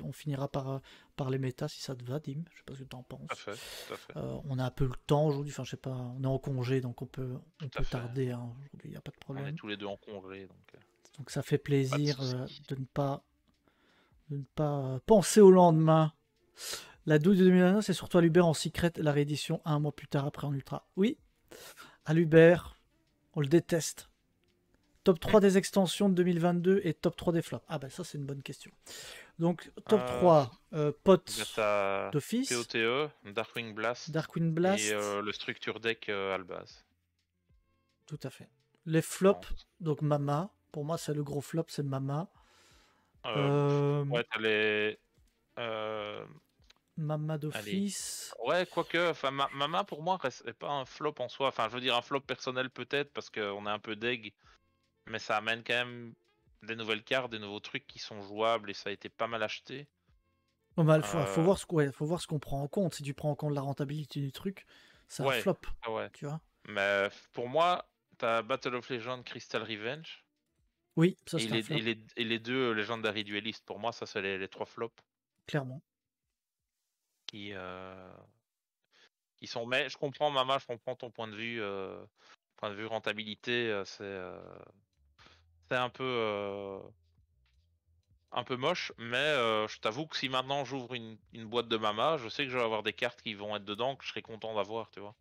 On finira par les méta, si ça te va, Dim. Je sais pas ce que tu en Tout à penses. fait, tout à fait. On a un peu le temps aujourd'hui. Enfin, je sais pas, on est en congé, donc on peut Tout à fait. tarder, hein. Aujourd'hui, il n'y a pas de On est problème. tous les deux en congé, donc Donc ça fait pas de plaisir soucis. de ne pas penser au lendemain. La douille de 2021, c'est surtout à l'Uber en secret, la réédition un mois plus tard après en ultra. Oui, à l'Uber, on le déteste. Top 3 des extensions de 2022 et top 3 des flops. Ah bah ça c'est une bonne question. Donc top 3, Bah, Potes t'as d'Office, POTE, Darkwing Blast Darkwing et Blast, le Structure Deck Albaz, tout à fait. Les je flops, pense. donc Mama, pour moi c'est le gros flop, c'est Mama. Ouais, t'as les... euh, Mama allez. d'Office. Ouais, quoique, enfin, Mama pour moi est pas un flop en soi. Enfin, je veux dire un flop personnel peut-être parce qu'on est un peu deg, mais ça amène quand même des nouvelles cartes, des nouveaux trucs qui sont jouables et ça a été pas mal acheté. Oh, bah, faut Euh, voir faut voir ce qu'on prend en compte. Si tu prends en compte la rentabilité du truc, c'est un ouais, flop, ouais. tu vois. Mais pour moi, t'as Battle of Legends, Crystal Revenge Oui, ça et c'est un flop, les deux Legendary Duelist. Pour moi, ça c'est les 3 flops clairement. qui, qui sont. Mais je comprends, Mama, je comprends ton point de vue rentabilité. C'est un peu moche, mais je t'avoue que si maintenant j'ouvre une boîte de Mama, je sais que je vais avoir des cartes qui vont être dedans que je serai content d'avoir, tu vois.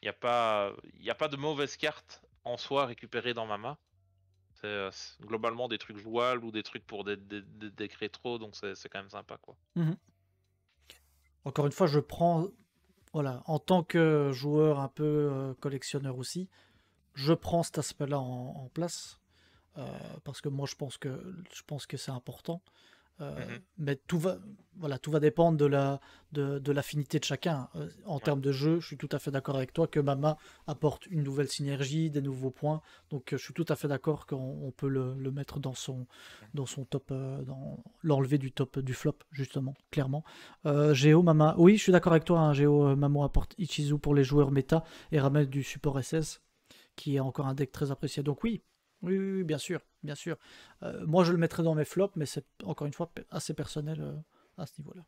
Y a pas de mauvaises cartes en soi récupérées dans Mama. C'est globalement des trucs jouables ou des trucs pour des decks rétro, donc c'est quand même sympa, quoi. Mhm. Encore une fois, je prends, voilà, en tant que joueur un peu collectionneur aussi, je prends cet aspect-là en place parce que moi je pense que c'est important. Mhm. Mais tout va dépendre de l'affinité de chacun. En Ouais. termes de jeu, je suis tout à fait d'accord avec toi que Mama apporte une nouvelle synergie, des nouveaux points. Donc je suis tout à fait d'accord qu'on peut le mettre dans son top, l'enlever du top du flop, justement, clairement. Géo, Mama, oui, je suis d'accord avec toi. Hein, Géo, Mamo apporte Ichizu pour les joueurs méta et ramène du support SS, qui est encore un deck très apprécié. Donc oui, oui, oui, oui, bien sûr, bien sûr. Moi, je le mettrais dans mes flops, mais c'est encore une fois assez personnel à ce niveau-là.